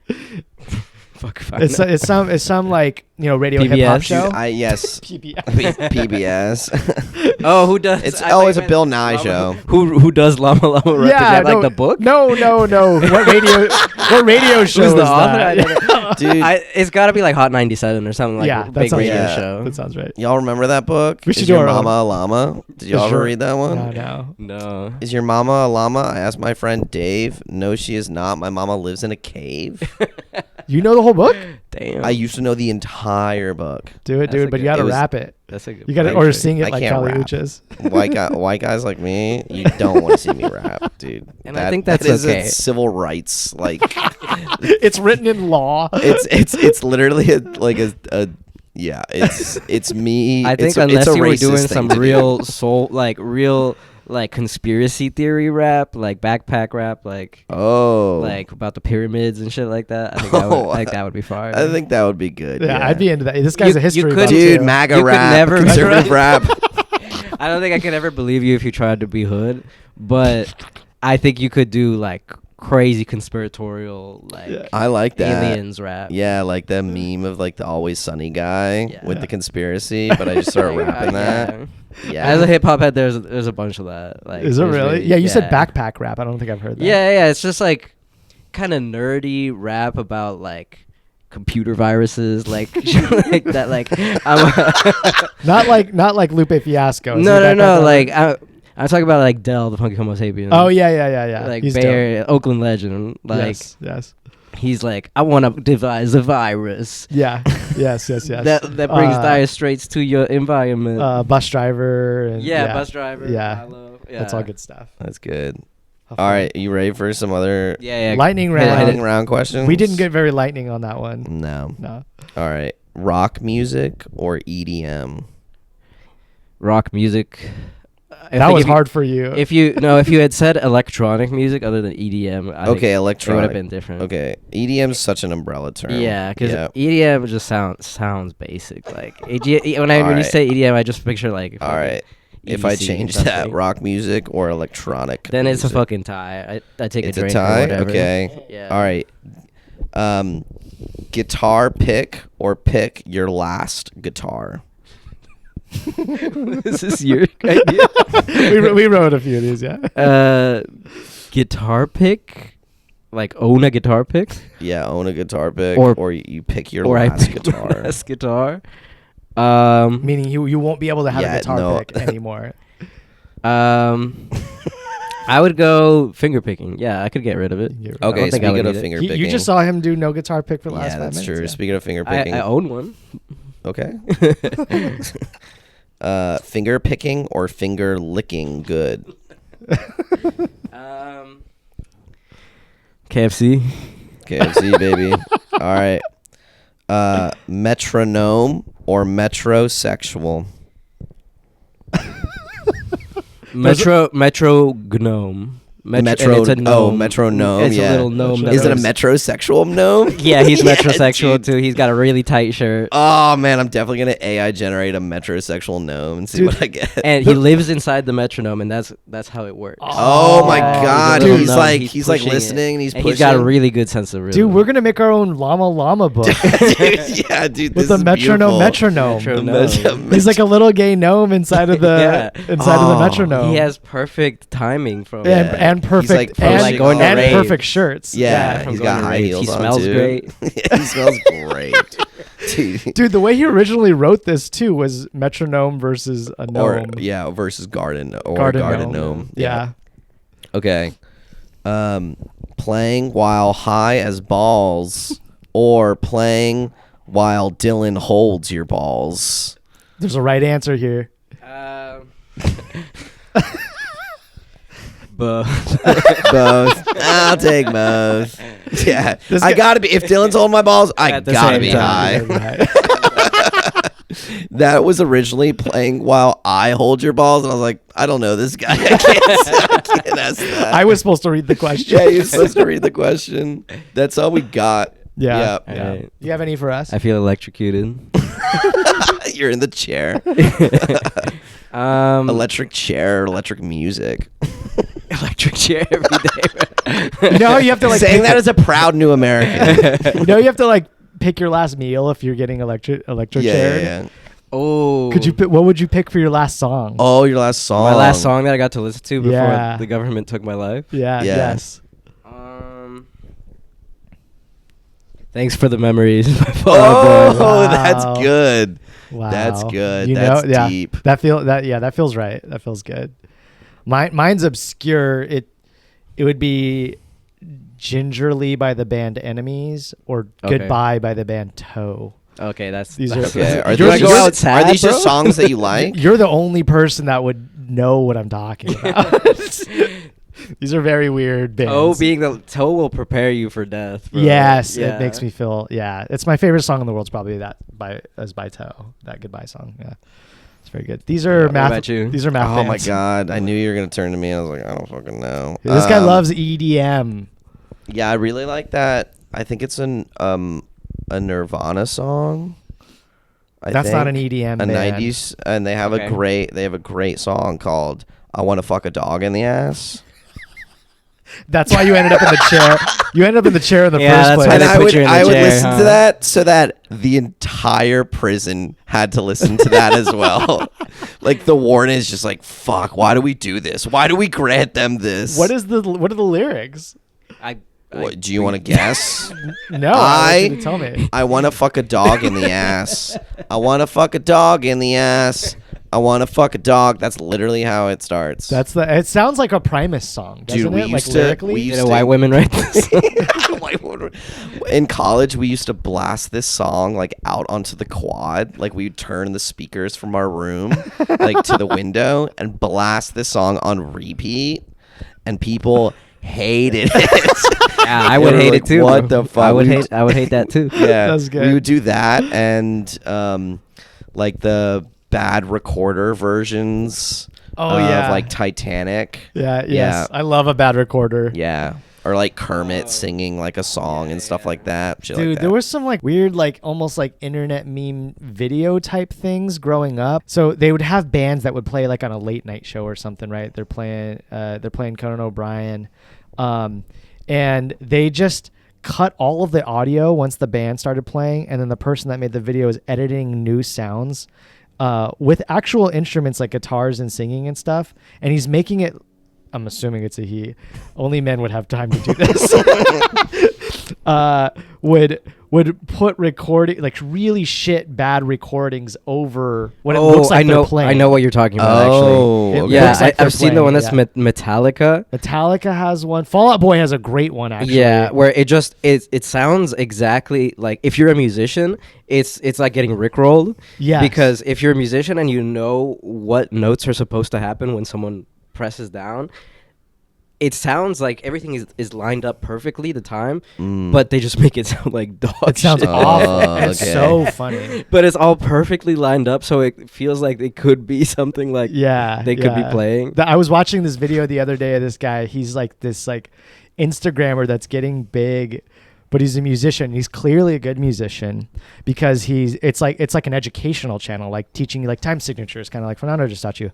Fuck if I It's know. it's some like, radio hip hop PBS. show. Yes. PBS. PBS. Oh, who does? It's I thought you it's a meant Bill Nye Llama- show. Who does Llama Llama Red Pajama? Like the book? No. What radio show Who's is the author? I that? don't know. Dude, It's got to be like Hot 97 or something like Yeah, a that big sounds radio right. show. That sounds right. y'all remember that book? We should Is do Your our own. Mama a Llama? Did y'all ever read that one? No. No. Is your mama a llama? I asked my friend Dave. No, she is not. My mama lives in a cave. You know the whole book? Damn. I used to know the entire book. Do it, That's a dude. But good- you got to it was- rap it. That's a good. You got to, point. or sing it I like can't Kali rap. Uchis. White guys like me, you don't want to see me rap, dude. And I think that's that is okay. a civil rights like. It's written in law. It's literally yeah. It's me. I think it's a unless you were racist doing thing some to do. real conspiracy theory rap, like backpack rap, like about the pyramids and shit like that. I think that would be fire. I think that would be good. Yeah, I'd be into that. This guy's You- a history you could- buff, Dude, too. MAGA You could rap, never- conservative rap. I don't think I could ever believe you if you tried to be hood, but I think you could do like crazy conspiratorial I like that. aliens rap. Yeah, like the meme of like the Always Sunny guy Yeah. with the conspiracy, but I just started rapping that. Yeah. As a hip hop head, there's a bunch of that. Like, Is it there's really? Yeah, you said backpack rap. I don't think I've heard that. Yeah. It's just like kind of nerdy rap about like computer viruses, like like that. Like not like Lupe Fiasco. No. Like I'm talking about like Del, the Funky Homo Sapien. Oh yeah. Like He's Bay Oakland legend. Like yes. he's like, I want to devise a virus. Yeah. Yes. That brings dire straits to your environment. Bus driver. And, bus driver. Yeah. Milo, That's all good stuff. That's good. How All fun. right, you ready for some other Yeah. Lightning Hit it, round. hit lightning it. round questions? We didn't get very lightning on that one. No. No. All right. Rock music or EDM? Rock music. That was hard for you. If you had said electronic music other than EDM, I think Okay, it would electronic. have been different. Okay, EDM is such an umbrella term. Yeah, because Yeah. EDM just sounds basic. Like when you Alright. say EDM, I just picture like All right. If I EDC change something. that, rock music or electronic then it's a music? fucking tie. I take It's a a drink tie? or whatever. Okay. Yeah. All right. Guitar pick or pick your last guitar? This is your idea. we wrote a few of these. Yeah. Guitar pick, like own a guitar pick, Yeah, own a guitar pick Or- or you pick your or I last pick guitar. my last guitar. Meaning you won't be able to have Yeah, a guitar no. pick anymore. I would go finger picking. Yeah, I could get rid of it. You're- I Okay, don't think I speaking would of need it. finger You picking. just saw him do no guitar pick for the last Yeah, 5 that's minutes. true. yeah. Speaking of finger picking. I own one. Okay. Finger picking or finger licking good? KFC. KFC, baby. All right. Metronome or metrosexual? Metro gnome. Metro. and it's a gnome. metronome. It's yeah. a little gnome. Metro- Is it a that metrosexual gnome? Yeah, he's Yeah, metrosexual dude. too. He's got a really tight shirt. Oh man, I'm definitely gonna AI generate a metrosexual gnome and see Dude, what I get. And he lives inside the metronome, and that's how it works. Oh my Oh, god, Dude, he's no, like he's he's like pushing it. listening and he's And pushing. he's got a really good sense of rhythm. Dude, we're gonna make our own llama book Dude, yeah, dude. with This the is metronome. beautiful. Metronome. He's like a little gay gnome inside of the Yeah. inside of the Oh. metronome. He has perfect timing from and, Yeah. and He's, perfect like, and, like going to and raves. perfect shirts. Yeah, from he's going got to high raves. heels He on smells too. great. Yeah, he smells great. Dude. Dude, the way he originally wrote this too was metronome versus a Or gnome. yeah, versus garden or Garden garden gnome. gnome. Yeah. Okay. Playing while high as balls or playing while Dylan holds your balls. There's a right answer here. Both. Both. I'll take both. Yeah. This I guy- gotta be, if Dylan's holding my balls, I At the gotta same be time. high. That was originally playing while I hold your balls, and I was like, I don't know this guy. I can't ask that. I was supposed to read the question. Yeah, you're supposed to read the question. That's all we got. Yeah. Yeah. Yeah. Alright. Do you have any for us? I feel electrocuted. You're in the chair. Electric chair, electric music. Electric chair every day. You know how you have to like Saying pick that as a proud new American. you know you have to like pick your last meal if you're getting electric chair. Yeah. Oh. Could you pick, what would you pick for your last song? Oh, your last song. My last song that I got to listen to before Yeah. the government took my life. Yeah, Yeah. yes. Thanks for the memories. Oh, Wow. that's good. Wow. That's good. You That's know, yeah, deep. That feels right. That feels good. Mine's obscure. It would be Gingerly by the band Enemies or Okay. Goodbye by the band Toe. Okay, that's These are- Okay. Are, You're- these you're- just, are these just songs that you like? You're the only person that would know what I'm talking about. These are very weird bands. Toe being the toe will prepare you for death. Bro. Yes, Yeah. it makes me feel. Yeah, it's my favorite song in the world. It's probably that by Toe. That Goodbye song. Yeah, it's very good. These are What math. about you? These are math. Oh my bands. god! I knew you were gonna turn to me. I was like, I don't fucking know. This guy loves EDM. Yeah, I really like that. I think it's a Nirvana song. That's not an EDM a band. 90s, and they have a great song called "I Want to Fuck a Dog in the Ass." That's why you ended up in the chair. You ended up in the chair in the Yeah, first that's place. why And they I put would, you in the I would chair, listen huh? to that so that the entire prison had to listen to that as well. Like the warden is just like, fuck, why do we do this? Why do we grant them this? What are the lyrics? What, do you want to guess? No, I want you to tell me. I want to fuck a dog in the ass. I want to fuck a dog in the ass. I want to fuck a dog. That's literally how it starts. It sounds like a Primus song, doesn't Dude, we it? used Like to- lyrically. we used Did to- a white women write this? In college, we used to blast this song like out onto the quad. Like we'd turn the speakers from our room like to the window and blast this song on repeat, and people hated it. Yeah, I They would were hate like, it too. what bro. the fuck? I would hate that too. Yeah, That's good. we would do that, and like the bad recorder versions. Oh, of yeah. like Titanic. Yeah. Yes. Yeah. I love a bad recorder. Yeah. Or like Kermit singing like a song and stuff like that. Shit Dude, like that. there was some like weird, like almost like internet meme video type things growing up. So they would have bands that would play like on a late night show or something, right? They're playing Conan O'Brien, and they just cut all of the audio once the band started playing, and then the person that made the video is editing new sounds with actual instruments like guitars and singing and stuff, and he's making it. I'm assuming it's a he. Only men would have time to do this. Would put recording like really shit bad recordings over what it looks like they're playing. I know what you're talking about. Oh, Actually, okay. yeah, looks like they're I've seen the playing, one that's yeah. Metallica. Metallica has one. Fall Out Boy has a great one actually. Yeah, where it sounds exactly like if you're a musician, it's like getting rickrolled. Yes. Because if you're a musician and you know what notes are supposed to happen when someone presses down, it sounds like everything is lined up perfectly the time, but they just make it sound like dog It sounds shit. awful. It's okay. so funny. But it's all perfectly lined up, so it feels like it could be something like Yeah, they could be playing. I was watching this video the other day of this guy. He's like this like Instagrammer that's getting big, but he's a musician. He's clearly a good musician because it's like an educational channel, like teaching you like time signatures, kind of like Fernando just taught you.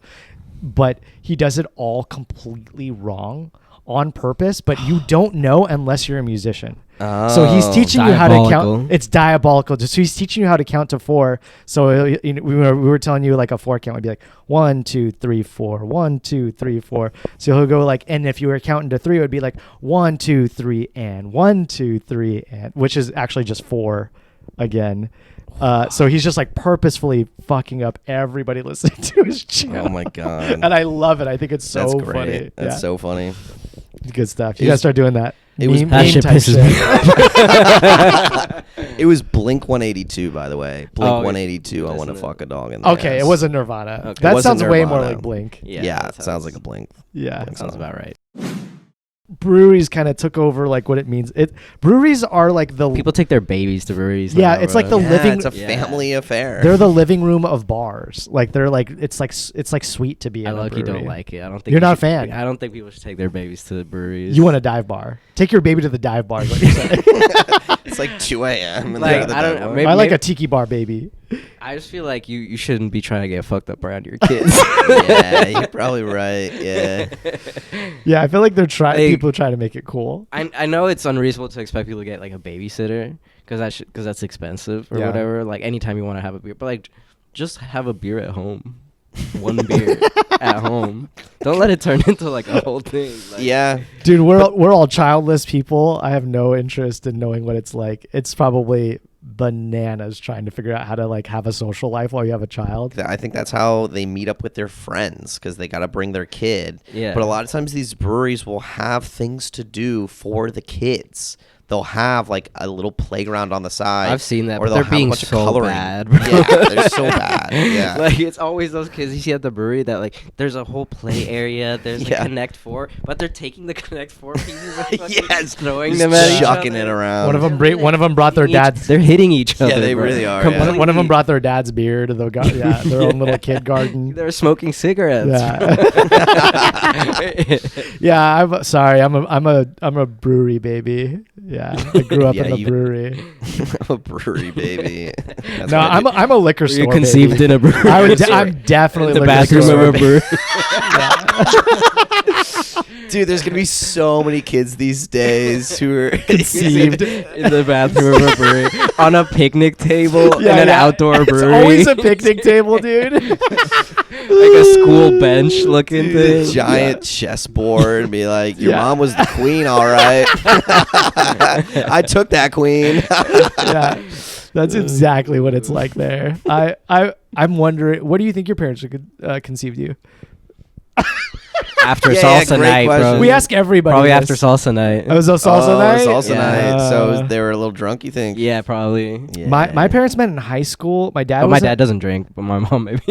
But he does it all completely wrong on purpose, but you don't know unless you're a musician. So he's teaching you how to Diabolical. count. It's diabolical. So he's teaching you how to count to 4. So we were telling you like a 4 count would be like 1, 2, 3, 4, 1, 2, 3, 4. So he'll go like, and if you were counting to 3, it would be like 1, 2, 3, and 1, 2, 3, and which is actually just 4 again. So he's just like purposefully fucking up everybody listening to his channel. Oh my god. And I love it. I think it's so That's great. funny. That's Yeah. so funny. Good stuff. You It gotta was- start doing that. it was- That shit type pisses me It was Blink 182, by the way. Blink Oh, 182. I want to isn't it? fuck a dog in the Okay, ass. it wasn't Nirvana. Okay. That It wasn't sounds way more Nirvana. like Blink. Yeah, that it sounds like a Blink. Yeah. Blink Sounds song. about right. Breweries kind of took over like what it means. Breweries are like the People take their babies to breweries. Yeah, now, it's bro. like the Yeah, living. it's a family affair. They're the living room of bars. Like they're like it's like sweet to be. I in a lucky brewery. don't like it. I don't think You're we not a should- fan. I don't think people should take their babies to breweries. You want a dive bar? Take your baby to the dive bar. Is what you're saying. It's like 2 a.m. and Like, they're the I don't dead know, one. maybe- I like a tiki bar baby. I just feel like you shouldn't be trying to get fucked up around your kids. Yeah, you're probably right. Yeah. Yeah, I feel like they're trying. Like- People try to make it cool. I know it's unreasonable to expect people to get like a babysitter because that's expensive or Yeah. whatever. Like anytime you want to have a beer, but like just have a beer at home. One beer at home. Don't let it turn into like a whole thing. Like, Yeah. Dude, we're all childless people. I have no interest in knowing what it's like. It's probably bananas trying to figure out how to like have a social life while you have a child. I think that's how they meet up with their friends because they got to bring their kid. Yeah. But a lot of times these breweries will have things to do for the kids. They'll have like a little playground on the side. I've seen that, or but they'll they're have a being bunch of so coloring. bad, bro. Yeah, they're so bad. Yeah. Like it's always those kids you see at the brewery that like there's a whole play area, there's Yeah. a Connect 4, but they're taking the Connect 4 pieces and fucking Yes. throwing Just them at each chucking other. it around. One of them brought their dad's. They're hitting each other. Yeah, they bro. really are, Completely. One of them brought their dad's beer to their own little kid garden. They're smoking cigarettes. Yeah. Yeah, I'm sorry. I'm a brewery baby. Yeah, I grew up Yeah, in the you- brewery. I'm a brewery baby. That's No, what I do. I'm a liquor Were store. you conceived baby. in a brewery? I'm Sorry. definitely in the liquor bathroom store of a baby. brewery. Dude, there's gonna be so many kids these days who are Conceived in the bathroom of a brewery on a picnic table in an outdoor brewery. It's always a picnic table, dude. Like a school bench looking thing. Giant chessboard and be like, your mom was the queen, all right. I took that queen. Yeah, that's exactly what it's like there. I'm wondering, what do you think your parents conceived you? After Yeah, salsa great night, bro. question. We ask everybody. Probably this. after salsa night. Oh, it was a salsa night. Salsa Yeah. night. So they were a little drunk, you think? Yeah, probably. Yeah. My parents met in high school. My dad. But my was dad doesn't drink, but my mom maybe.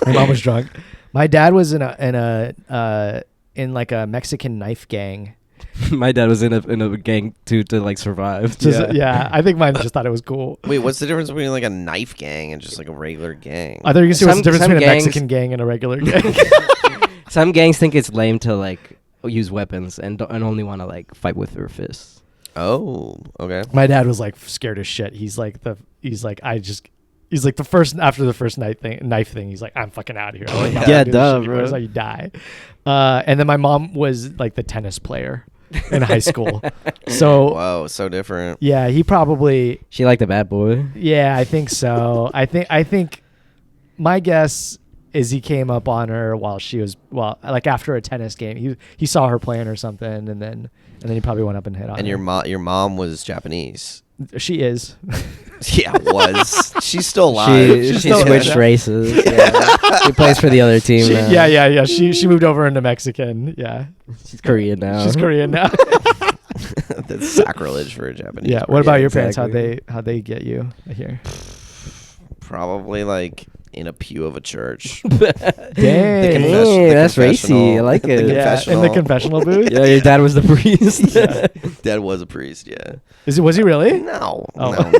My mom was drunk. My dad was in like a Mexican knife gang. My dad was in a gang to like survive. Yeah, I think mine just thought it was cool. Wait, what's the difference between like a knife gang and just like a regular gang? I thought you were going to say what's the difference Some between a gangs- Mexican gang and a regular gang. Some gangs think it's lame to like use weapons and only want to like fight with their fists. Oh, okay. My dad was like scared as shit. He's like after the first knife thing, he's like, I'm fucking out of here. I'm not Yeah, gonna do this duh, shit anymore. bro. It's like you die. And then my mom was like the tennis player in high school. So Whoa, so different. yeah, he probably, She liked a bad boy. yeah, I think so. I think my guess is he came up on her while she was, like after a tennis game. He saw her playing or something, and then he probably went up and hit on And her. your mom was Japanese. She is. Yeah, was. She's still alive. She still switched alive. races. Yeah. She plays for the other team now. Yeah. She moved over into Mexican. Yeah. She's Korean now. She's Korean now. That's sacrilege for a Japanese. Yeah. What about Yeah, your exactly. parents? How'd they get you here? Probably like in a pew of a church. Dang. The That's racy. confessional. I like The it. Yeah, in the confessional booth. Yeah, your dad was the priest. Dad was a priest. Yeah. Was he really? No. Oh.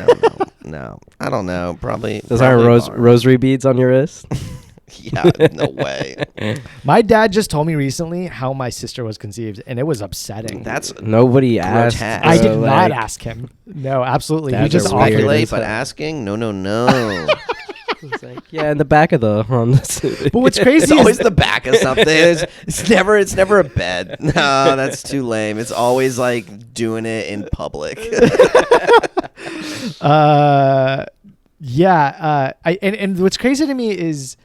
No. I don't know. Probably. Those are probably bar. rosary beads on your wrist. Yeah. No way. My dad just told me recently how my sister was conceived, and it was upsetting. That's Nobody asked. Grotesque. I did not like- ask him. No, absolutely. He Dads just are weird. offered speculate, it. but asking? No. It's like, yeah, in the back of the Honda Civic. But what's crazy It's is always the back of something. It's never a bed. No, that's too lame. It's always like doing it in public. and what's crazy to me is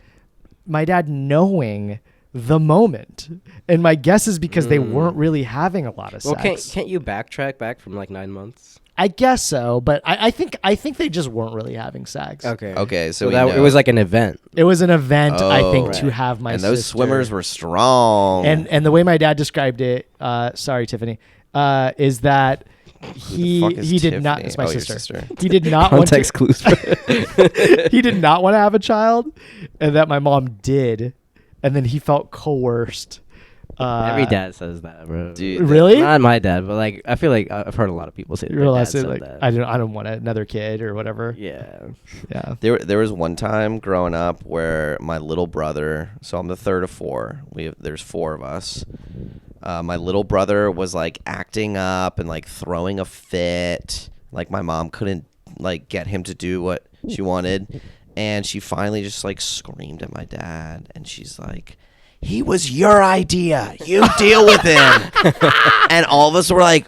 my dad knowing the moment, and my guess is because they weren't really having a lot of Well, sex. can't you backtrack back from like 9 months? I guess so, but I think they just weren't really having sex. Okay, so So we that know. it was like an event. It was an event, I think, Oh. to have my and those sister. swimmers were strong. And the way my dad described it, sorry, Tiffany, is that fuck he is did not. Tiffany? It's my Oh, your sister. sister. He did not want Context to. clues. He did not want to have a child, and that my mom did, and then he felt coerced. Every dad says that, bro. Dude, Really? Not my dad, but like I feel like I've heard a lot of people say. You their realize dad it, said like that. I don't want another kid or whatever. Yeah. Yeah. There was one time growing up where my little brother, so I'm the third of four. There's four of us. My little brother was like acting up and like throwing a fit. Like my mom couldn't like get him to do what she wanted, and she finally just like screamed at my dad, and she's like, "He was your idea. You deal with him." And all of us were like,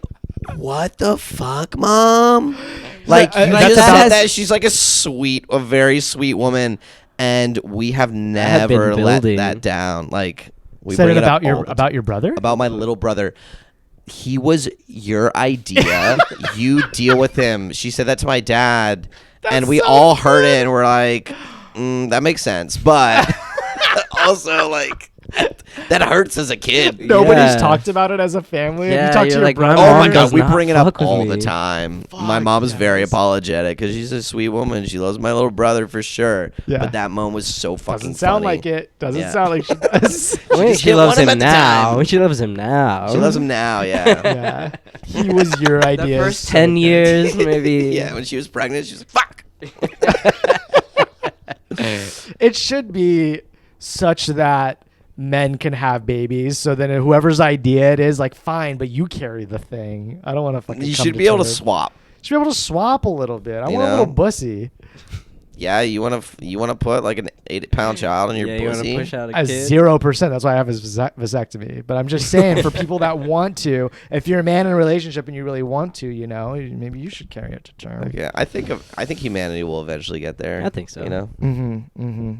"What the fuck, mom?" Like you that's just about- said that. She's like a very sweet woman, and we have had been never let building. that down. Like we Said bring it it up about your brother. about my little brother. He was your idea. You deal with him. She said that to my dad, and we so all heard it, and we're like, that makes sense. But also, like, that hurts as a kid. Nobody's Yeah. talk about it as a family. Have Yeah, you talked to you're your like, my brother? Oh mom my god, does we not bring it up fuck with all me. the time. My Fuck, mom is very yes. apologetic because she's a sweet woman. She loves my little brother for sure. Yeah. But that moment was so fucking Doesn't sound funny. like it. Doesn't Yeah. sound like she does. When just she didn't loves want him him at the now. time. When she loves him now. She loves him now, yeah. Yeah. He was your The idea. first 10 years, maybe. Yeah, when she was pregnant, she was like, fuck. It should be such that men can have babies, so then whoever's idea it is, like, fine, but you carry the thing. I don't want to fucking. You come should be able to terms. swap. Should be able to swap a little bit. I You want a know? little bussy. Yeah, you wanna put like an 8-pound child in your Yeah, you want pussy? to push out a As kid? 0%. That's why I have a vasectomy. But I'm just saying, for people that want to, if you're a man in a relationship and you really want to, maybe you should carry it to term. Yeah, I think humanity will eventually get there. I think so. You know, Mm-hmm.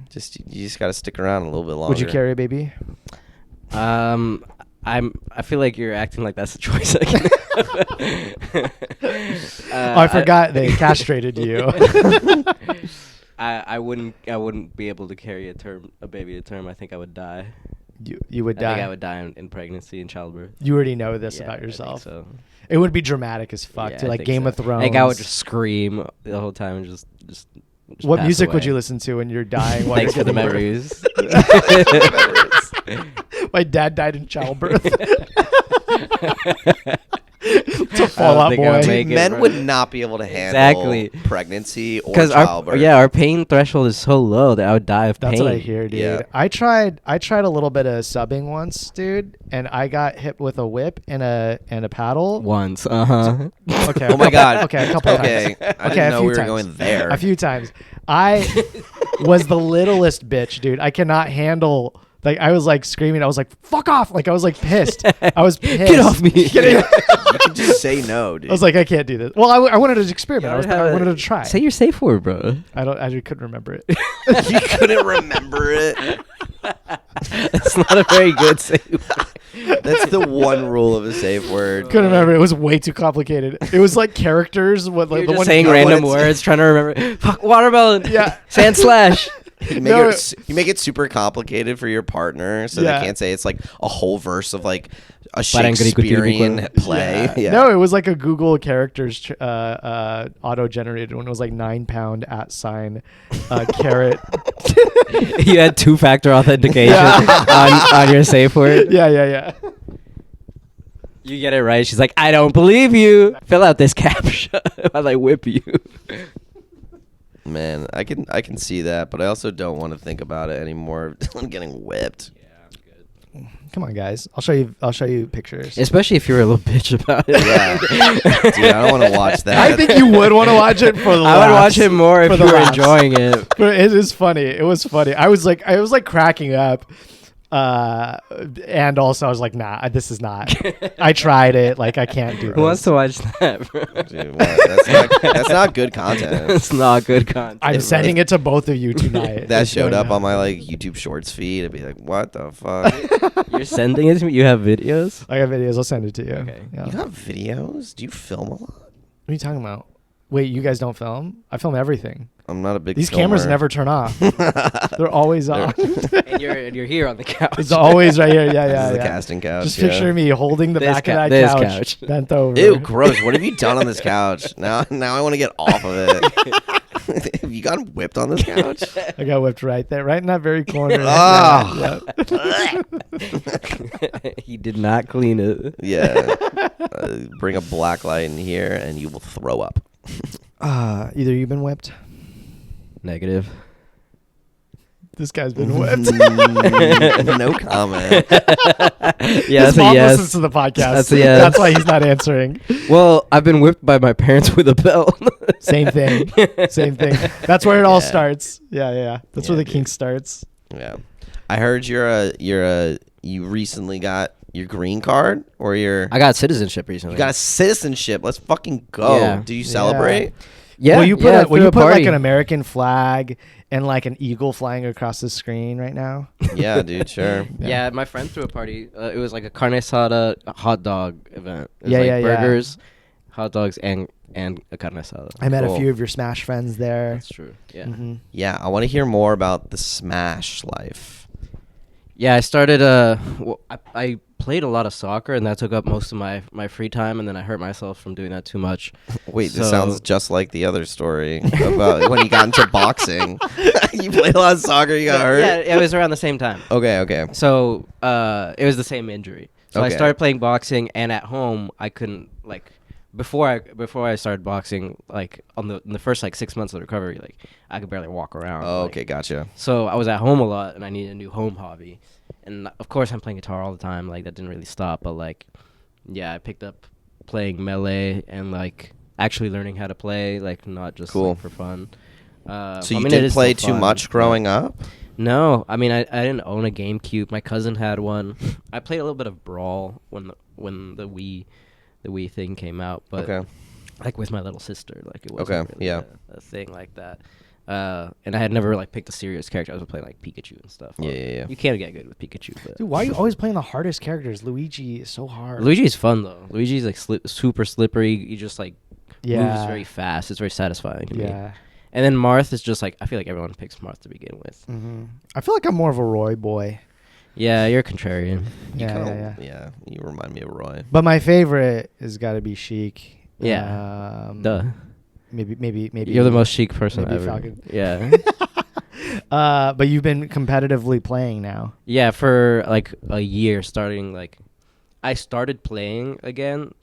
you just got to stick around a little bit longer. Would you carry a baby? I feel like you're acting like that's a choice. I forgot they castrated you. I wouldn't be able to carry a baby to term. I think I would die. You would die. I think I would die in pregnancy and childbirth. You already know this Yeah, about I think yourself. so. It would be dramatic as fuck, Yeah, too, I like think Game so. of Thrones. Like I would just scream the whole time and just What pass music would away. you listen to when you're dying? while Thanks you're for the giving memories. My dad died in childbirth. It's a I don't Fallout think I would Boy. make it, Men bro. would not be able to handle Exactly. pregnancy or Because childbirth. our pain threshold is so low that I would die of pain. That's what I hear, dude. Yeah. I tried a little bit of subbing once, dude, and I got hit with a whip and a paddle. Once, Okay. Oh my God. Okay, a couple Okay. times. I Okay, didn't a know few we were times. going there. A few times. I was the littlest bitch, dude. I cannot handle. Like I was like screaming. I was like, "Fuck off!" Like I was like pissed. I was pissed. Get off me. You can just say no, dude. I was like, I can't do this. Well, I wanted to experiment. I wanted to try. Say your safe word, bro. I couldn't remember it. you couldn't remember it. That's not a very good safe word. That's the one rule of a safe word. Couldn't remember. It was way too complicated. It was like characters. What like You're the just one saying what random it's- words, trying to remember. Fuck, watermelon. Yeah. Sand slash. You No, make it super complicated for your partner, so Yeah. they can't say it's like a whole verse of like a Parangari Shakespearean kutiri play. Yeah. No, it was like a Google characters auto generated one. It was like 9-pound @ carrot. You had 2-factor authentication on your safe word. Yeah. You get it right. She's like, I don't believe you. Fill out this captcha while I whip you. Man, I can see that, but I also don't want to think about it anymore. I'm getting whipped. Come on, guys. I'll show you pictures. Especially if you're a little bitch about it. Yeah. Dude, I don't want to watch that. I think you would want to watch it for the I would laughs. watch it more if For you the were laughs. enjoying it. But it is funny. It was funny. I was like cracking up. And also I was like, nah, this is not. I tried it. Like I can't do this. Who wants to watch that, bro? Dude, what? That's not good content. It's not good content. I'm sending it to both of you tonight. That It's showed going up down. on my like YouTube Shorts feed. I'd be like, what the fuck? You're sending it to me? You have videos? I got videos. I'll send it to you. Okay. Yeah. You have videos? Do you film a lot? What are you talking about? Wait, you guys don't film? I film everything. I'm not a big. These cameras filmer. never turn off. They're always on. And you're here on the couch. It's always right here. Yeah, This yeah, is the yeah. casting couch. Just yeah. picture me holding the This back of that this couch, couch. bent over. Ew, gross. What have you done on this couch? Now I want to get off of it. Have you gotten whipped on this couch? I got whipped right there, right in that very corner. Oh. Yeah. He did not clean it. Yeah. Bring a black light in here and you will throw up. Either you've been whipped. Negative. This guy's been whipped. No comment. Yeah, His that's a mom yes. listens to the podcast. That's a yes. That's why he's not answering. Well, I've been whipped by my parents with a belt. Same thing. Same thing. That's where it all Yeah. starts. Yeah. That's where Yeah, the kink starts. Yeah. I heard you recently got your green card or your I got citizenship recently. you got a citizenship. Let's fucking go. Yeah. Do you celebrate? Yeah. Will you put, yeah, will you threw a put like party. an American flag and like an eagle flying across the screen right now? Yeah, dude, sure. Yeah, my friend threw a party. It was like a carne asada hot dog event. It was Yeah, like yeah, yeah. burgers, hot dogs, and a carne asada. I met Cool. a few of your Smash friends there. That's true. Yeah. Mhm. Yeah, I want to hear more about the Smash life. Yeah, I started. I played a lot of soccer, and that took up most of my free time. And then I hurt myself from doing that too much. Wait, this So- sounds just like the other story about when you got into boxing. You played a lot of soccer, you got hurt? Yeah, it was around the same time. Okay. So it was the same injury. So I Okay. started playing boxing, and at home I couldn't like before I started boxing, like in the first like 6 months of recovery, like I could barely walk around. Oh, like, okay, gotcha. So I was at home a lot, and I needed a new home hobby. And of course, I'm playing guitar all the time. Like that didn't really stop. But like, yeah, I picked up playing melee and like actually learning how to play, like not just Cool. like, for fun. So you didn't play too much growing up? No, I mean I didn't own a GameCube. My cousin had one. I played a little bit of Brawl when the Wii thing came out, but like with my little sister, like it wasn't really a thing like that. And I had never like picked a serious character. I was playing like Pikachu and stuff. Yeah. You can't get good with Pikachu. But Dude, why are you always playing the hardest characters? Luigi is so hard. Luigi's fun though. Luigi's like super slippery. You just like moves very fast. It's very satisfying to me. And then Marth is just like, I feel like everyone picks Marth to begin with. Mm-hmm. I feel like I'm more of a Roy boy. Yeah, you're a contrarian. Yeah, you remind me of Roy. But my favorite has got to be Sheik. Yeah. Duh. Maybe. You're the most chic person ever. Falcon. Yeah. But you've been competitively playing now. Yeah, for like a year, starting like, I started playing again,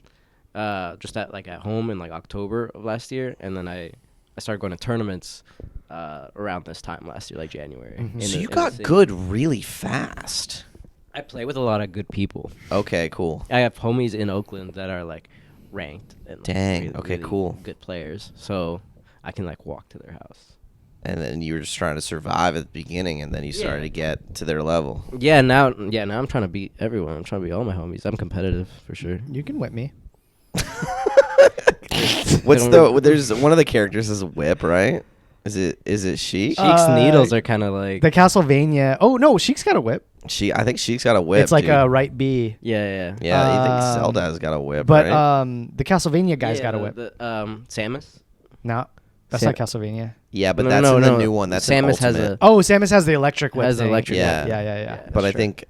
just at home in like October of last year, and then I started going to tournaments around this time last year, like January. Mm-hmm. So you got good really fast. I play with a lot of good people. Okay, cool. I have homies in Oakland that are like ranked and really cool. Good players, so I can like walk to their house. And then you were just trying to survive at the beginning, and then you started to get to their level. Now I'm trying to beat everyone. I'm trying to beat all my homies. I'm competitive for sure. You can whip me. There's one of the characters is a whip, right? Is it Sheik? Sheik's needles are kind of like the Castlevania. Oh no, Sheik's got a whip. I think Sheik's got a whip. It's like a right B. Yeah. Yeah, I think Zelda's got a whip, but right? The Castlevania guy's got a whip. Samus? No, that's not Castlevania. Yeah, but that's in the new one. That's Samus has Samus has the electric whip. Yeah. Yeah. But I think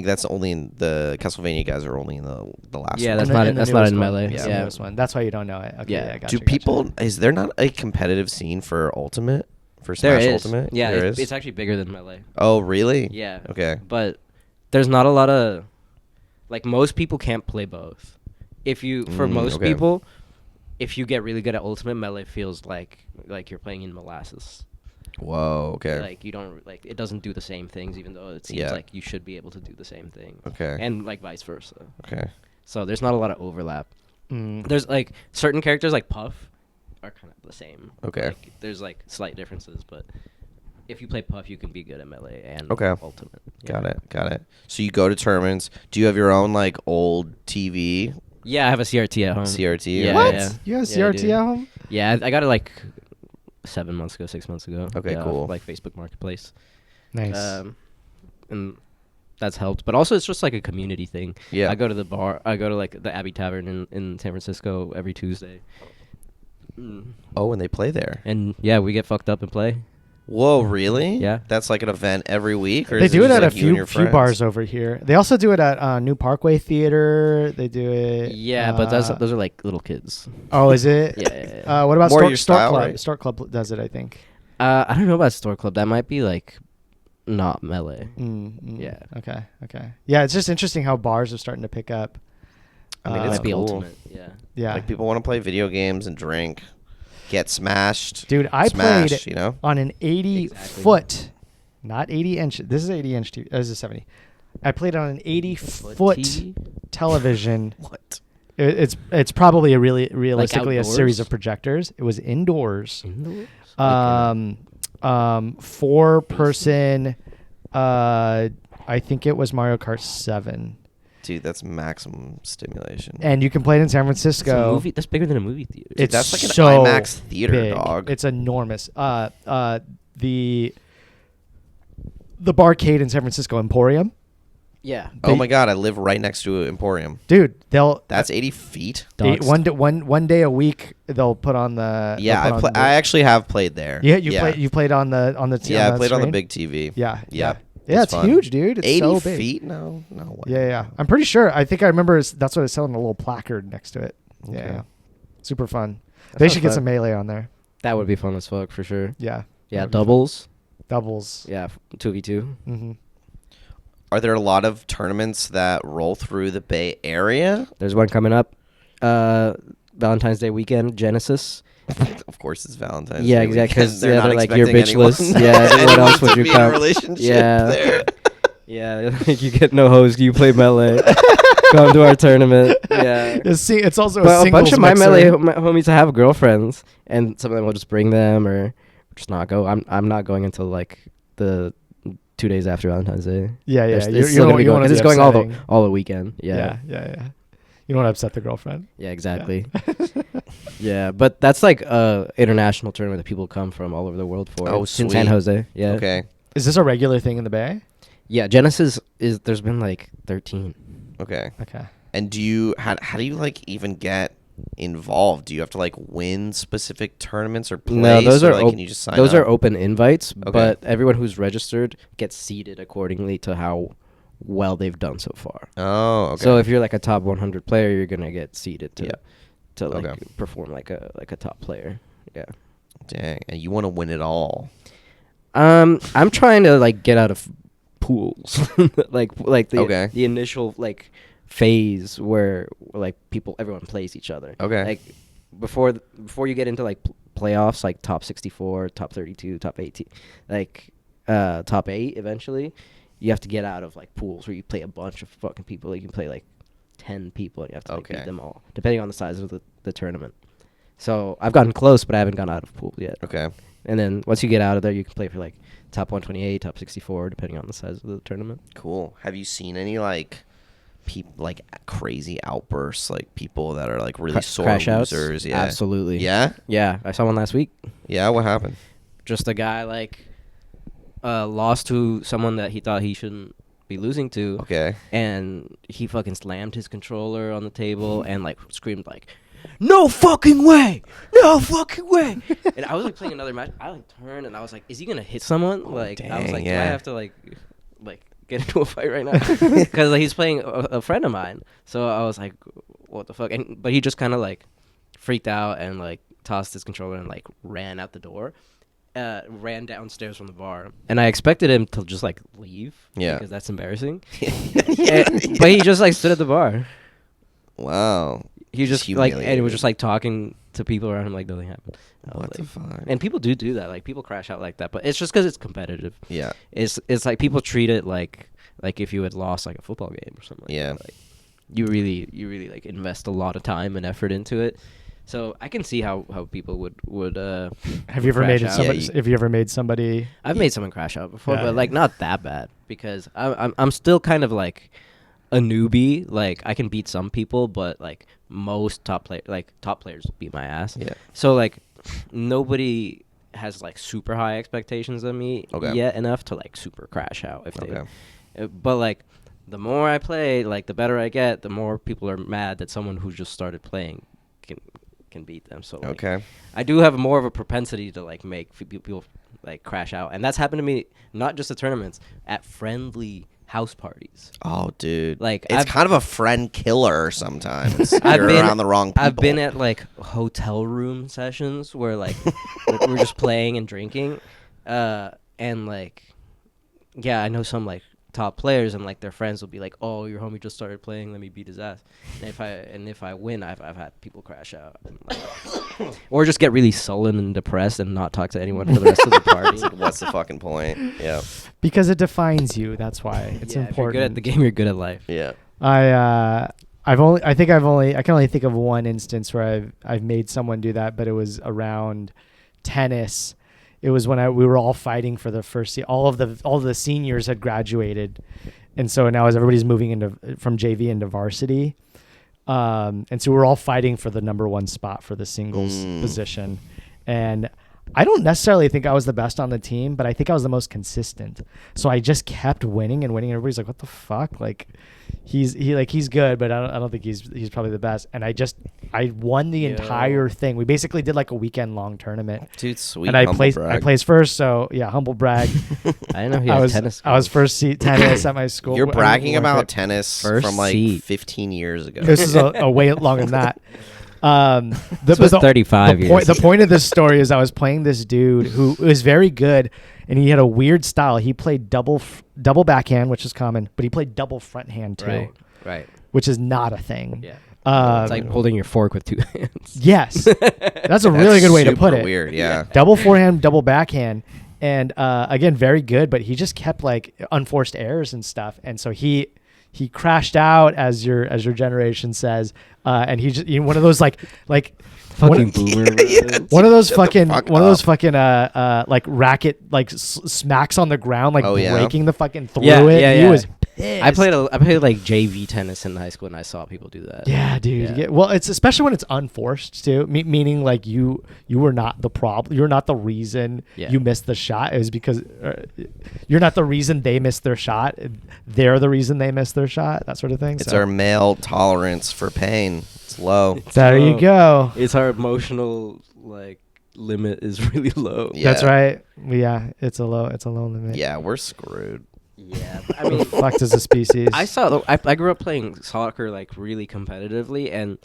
that's only in the Castlevania guys are only in the last one. Yeah, that's not in Melee. That's the newest one. That's why you don't know it. Okay, yeah, gotcha. Do people? Is there not a competitive scene for Ultimate? For Smash Ultimate? Yeah, it's actually bigger than Melee. Oh, really? Yeah. Okay. But there's not a lot of like most people can't play both. Most people, if you get really good at Ultimate, Melee feels like you're playing in molasses. Whoa, okay. Like you don't it doesn't do the same things, even though it seems like you should be able to do the same thing. Okay. And like vice versa. Okay. So there's not a lot of overlap. There's like certain characters like Puff are kind of the same. Okay. Like, there's like slight differences, but if you play Puff, you can be good at Melee and Ultimate. Yeah. Got it. So you go to tournaments. Do you have your own like old TV? Yeah, I have a CRT at home. CRT? Yeah. What? Yeah. You have a CRT at home? Yeah, I got it like 6 months ago. Okay, cool. Like Facebook Marketplace. Nice. And that's helped. But also, it's just like a community thing. Yeah. I go to the bar. I go to like the Abbey Tavern in San Francisco every Tuesday. Oh, and they play there. And yeah, we get fucked up and play. Whoa, really? Yeah. That's like an event every week? Or They is do it at like a few bars over here. They also do it at New Parkway Theater. They do it. Yeah, but those are like little kids. Oh, is it? Yeah. What about More Stork your style, Club? right? Stork Club does it, I think. I don't know about Store Club. That might be like not Melee. Yeah. Okay. Yeah, it's just interesting how bars are starting to pick up. I mean, it's might be cool. Ultimate. Yeah. Like people want to play video games and drink, get smashed. Dude, I played on an 80-foot, not 80-inch. This is 80-inch. This is 70. I played on an 80-foot television. What? It's probably realistically like a series of projectors. It was indoors. Indoors? 4-person. I think it was Mario Kart 7. Dude, that's maximum stimulation. And you can play it in San Francisco. That's bigger than a movie theater. It's that's like an so IMAX theater, big. dog. It's enormous. The barcade in San Francisco, Emporium. Yeah. Oh my God, I live right next to Emporium. Dude, That's 80 feet? One day a week they'll put on the. Yeah, I actually have played there. Yeah, you played on the Yeah, I played on the screen? big TV. Yeah. It's It's fun. huge, dude. It's 80 so big. feet? No way. Yeah. I'm pretty sure. I think I remember that's what it's selling, a little placard next to it. Okay. Yeah. Super fun. That They sounds should get fun. some Melee on there. That would be fun as fuck for sure. Yeah. Yeah, That'd be fun. Doubles. Yeah, 2v2. Mm-hmm. Are there a lot of tournaments that roll through the Bay Area? There's one coming up. Valentine's Day weekend, Genesis. Of course, it's Valentine's. Yeah, Day exactly. weekend. Because they're not like your expecting bitch list. anyone Yeah, what else would to you be in a come? relationship Yeah. there. Yeah, like you get no host, you play melee. Come to our tournament. Yeah. It's also But a bunch of my melee mixer. homies have girlfriends, and some of them will just bring them or just not go. I'm not going until like the 2 days after Valentine's Day. Yeah, yeah. It's You still don't gonna be want going, 'cause to it's be going upsetting. all the weekend. Yeah. Yeah. You don't want to upset the girlfriend. Yeah, exactly. Yeah, but that's like a international tournament that people come from all over the world for. Oh, It's in San sweet. Jose. Yeah. Okay. Is this a regular thing in the Bay? Yeah, Genesis is there's been like 13. Okay. Okay. And do you how do you like even get involved? Do you have to like win specific tournaments or place? No, those or, are like, can you just sign those up? are open invites, Okay. but everyone who's registered gets seeded accordingly to how well they've done so far. Oh, okay. So if you're like a top 100 player, you're gonna get seeded to Yeah. to like Okay. perform like a top player. Yeah. Dang, and you want to win it all. I'm trying to like get out of pools, like the Okay. the initial like phase where like everyone plays each other. Okay. Like before you get into like playoffs, like top 64, top 32, top 18, like top 8 eventually, you have to get out of like pools where you play a bunch of fucking people. Like you can play like 10 people and you have to like, Okay. beat them all, depending on the size of the tournament. So I've gotten close, but I haven't gone out of pool yet. Okay. And then once you get out of there, you can play for like top 128, top 64, depending on the size of the tournament. Cool. Have you seen any like people like crazy outbursts, like people that are like really sore Crash outs? losers? Yeah. Absolutely. Yeah. Yeah, I saw one last week. Yeah. What happened? Just a guy like lost to someone that he thought he shouldn't be losing to. Okay. And he fucking slammed his controller on the table and like screamed like, "No fucking way! No fucking way!" And I was like playing another match. I like turned and I was like, "Is he gonna hit someone?" Like I was dang, like, yeah. "Do I have to like get into a fight right now?" Because like, he's playing a friend of mine. So I was like, "What the fuck?" But he just kind of like freaked out and like tossed his controller and like ran out the door. Ran downstairs from the bar, and I expected him to just like leave. Yeah. Because that's embarrassing. But he just like stood at the bar. Wow. He just like and he was just like talking to people around him like nothing happened. I was What the like- fuck? And people do that. Like people crash out like that, but it's just because it's competitive. Yeah. It's like people treat it like if you had lost like a football game or something. Yeah. Like that. Like, you really like invest a lot of time and effort into it. So I can see how people would Have you ever crash made out. somebody? Yeah, Have you ever made somebody? I've made someone crash out before, Yeah. but like not that bad because I'm still kind of like a newbie. Like I can beat some people, but like most top players beat my ass. Yeah. So like nobody has like super high expectations of me Okay. yet enough to like super crash out if Okay. they. But like the more I play, like the better I get, the more people are mad that someone who just started playing can beat them. So like, Okay. I do have more of a propensity to like make people like crash out, and that's happened to me not just at tournaments, at friendly house parties. Oh, dude. Like, it's I've- kind of a friend killer sometimes. I've You're been- around the wrong people. I've been at like hotel room sessions where like we're just playing and drinking, and like yeah, I know some like top players and like their friends will be like, "Oh, your homie just started playing, let me beat his ass." And if I win, I've had people crash out, and, like, or just get really sullen and depressed and not talk to anyone for the rest of the party. What's the fucking point? Yeah. Because it defines you. That's why it's Yeah, if you're important. good at the game, you're good at life. Yeah. I can only think of one instance where I've made someone do that, but it was around tennis. It was when we were all fighting for the first all of the seniors had graduated, and so now as everybody's moving from JV into varsity, and so we're all fighting for the number one spot for the singles position, and I don't necessarily think I was the best on the team, but I think I was the most consistent. So I just kept winning and winning. Everybody's like, "What the fuck?" Like, he's good, but I don't think he's probably the best. And I won the entire thing. We basically did like a weekend long tournament. Dude, sweet. And I humble brag. placed first. So yeah, humble brag. I didn't know he had tennis. I was first seat tennis at my school. You're bragging I mean, about tennis First from like seat. 15 years ago. This is a way longer than that. This was 35 years. The point of this story is I was playing this dude who was very good, and he had a weird style. He played double backhand, which is common, but he played double front hand too, Right. which is not a thing. Yeah. It's like holding your fork with two hands. Yes, that's a really good way to put it. Weird, yeah. Double forehand, double backhand, and again, very good, but he just kept like unforced errors and stuff, and so he crashed out, as your generation says, and he just one of those like Fucking boomer. one of those fucking like racket like smacks on the ground like breaking the fucking through it. He was pissed. I played like JV tennis in high school, and I saw people do that. Yeah, dude. Yeah. Well, it's especially when it's unforced too, meaning like you were not the problem. You're not the reason you missed the shot. It was because you're not the reason they missed their shot. They're the reason they missed their shot. That sort of thing. It's our male tolerance for pain. It's low. There you go. It's our emotional like limit is really low. Yeah. That's right. Yeah, it's a low limit. Yeah, we're screwed. Yeah, I mean, fucked as a species. I grew up playing soccer like really competitively, and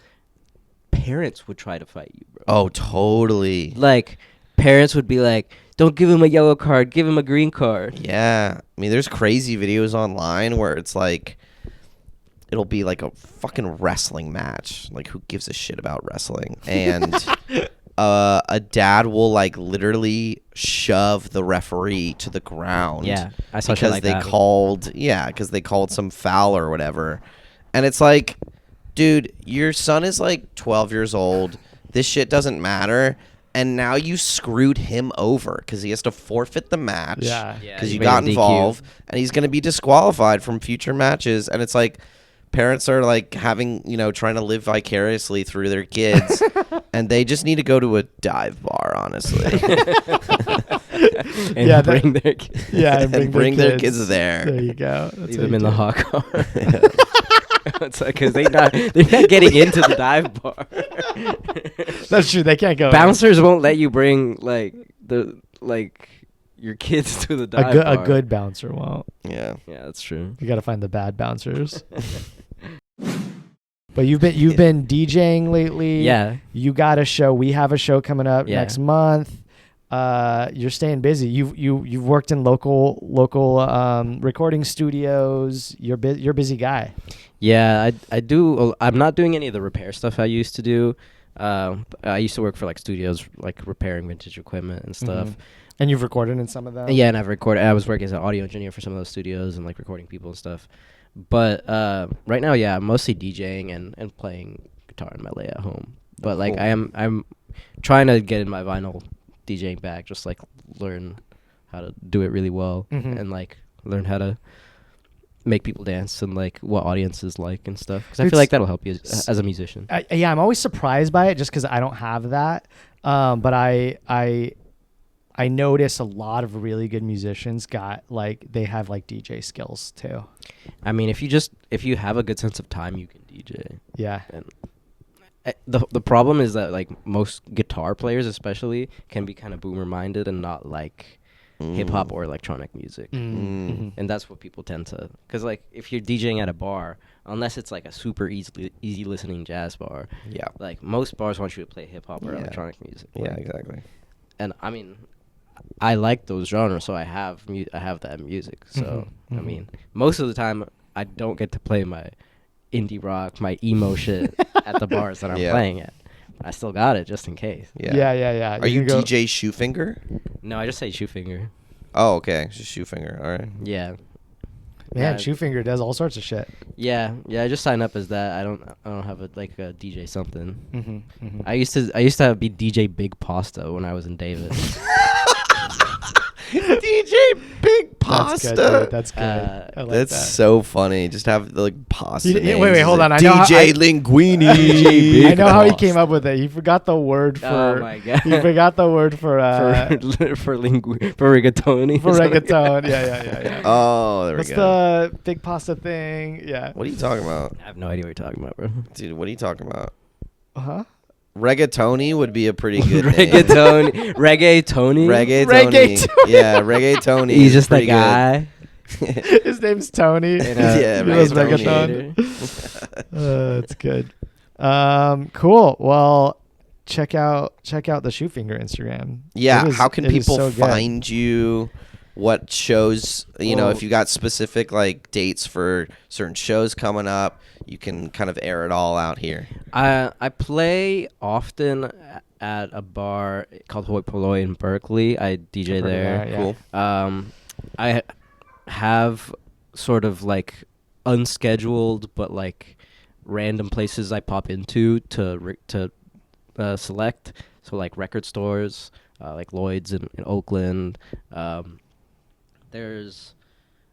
parents would try to fight you, bro. Oh, totally. Like parents would be like, "Don't give him a yellow card, give him a green card." Yeah, I mean, there's crazy videos online where it's like, it'll be like a fucking wrestling match. Like, who gives a shit about wrestling? And a dad will like literally shove the referee to the ground. Yeah, I saw because shit like they that. because they called some foul or whatever. And it's like, dude, your son is like 12 years old. This shit doesn't matter. And now you screwed him over because he has to forfeit the match. Yeah. Because you got involved, and he's going to be disqualified from future matches. And it's like, parents are like having, trying to live vicariously through their kids, and they just need to go to a dive bar, honestly. And bring their kids. Yeah, and bring their kids there. There you go. Leave them in the hot car. It's like, because they're not getting into the dive bar. That's true. They can't go. Bouncers won't let you bring your kids to the dive bar. A good bouncer won't. Yeah, that's true. You got to find the bad bouncers. But you've been DJing lately. Yeah. You got a show. We have a show coming up next month. You're staying busy. You've worked in local recording studios. You're a busy guy. Yeah, I do. I'm not doing any of the repair stuff I used to do. I used to work for like studios, like repairing vintage equipment and stuff. Mm-hmm. And you've recorded in some of them? Yeah, and I've recorded. I was working as an audio engineer for some of those studios and like recording people and stuff. But right now, yeah, I'm mostly DJing and playing guitar in my lay at home. But like I'm trying to get in my vinyl DJing back, just like learn how to do it really well and like learn how to make people dance and like what audiences like and stuff. Because I feel like that'll help you as a musician. I'm always surprised by it just because I don't have that. But I notice a lot of really good musicians they have like DJ skills too. I mean, if you have a good sense of time, you can DJ. Yeah. And the problem is that like most guitar players especially can be kind of boomer minded and not like hip hop or electronic music. And that's what people tend to, because like if you're DJing at a bar, unless it's like a super easy listening jazz bar, like most bars want you to play hip hop or electronic music. Yeah, exactly. And I mean, I like those genres, so I have that music. So I mean, most of the time I don't get to play my indie rock, my emo shit at the bars that I'm playing at. But I still got it just in case. Yeah. Are you DJ Shoefinger? No, I just say Shoefinger. Oh, okay, just Shoefinger. All right. Yeah. Man, Shoefinger does all sorts of shit. Yeah. I just signed up as that. I don't have a DJ something. I used to be DJ Big Pasta when I was in Davis. DJ Big Pasta. That's good. I like that's that. so funny. Just have the like pasta. Wait, hold on. I know DJ Linguini. I know how he came up with it. He forgot the word for. Oh my god. He forgot the word for for rigatoni. For reggaeton. Yeah. Oh, there What's we go. the Big Pasta thing? Yeah. What are you talking about? I have no idea what you're talking about, bro. Dude, what are you talking about? Huh? Reggaetoni would be a pretty good name. Reggaetoni. Yeah, reggaetoni. He's just a guy. His name's Tony. Yeah, he loves reggaeton. That's good. Cool. Well, check out the Shoefinger Instagram. Yeah, how can people find you? What shows, if you got specific like dates for certain shows coming up, you can kind of air it all out here. I play often at a bar called Hoi Polloi in Berkeley. I DJ I've heard of there. that, yeah. Cool. I have sort of like unscheduled but like random places I pop into to select. So like record stores, like Lloyd's in Oakland. There's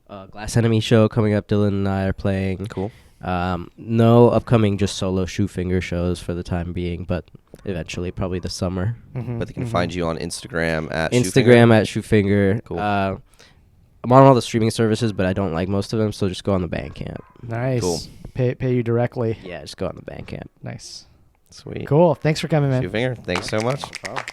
a Glass Enemy show coming up. Dylan and I are playing. Cool. No upcoming just solo Shoefinger shows for the time being, but eventually probably this summer. But they can find you on Instagram at Instagram at Shoefinger. Cool. I'm on all the streaming services, but I don't like most of them, so just go on the Bandcamp. Nice. Cool. Pay you directly. Yeah, just go on the Bandcamp. Nice. Sweet. Cool. Thanks for coming, man. Shoefinger, thanks so much. No problem.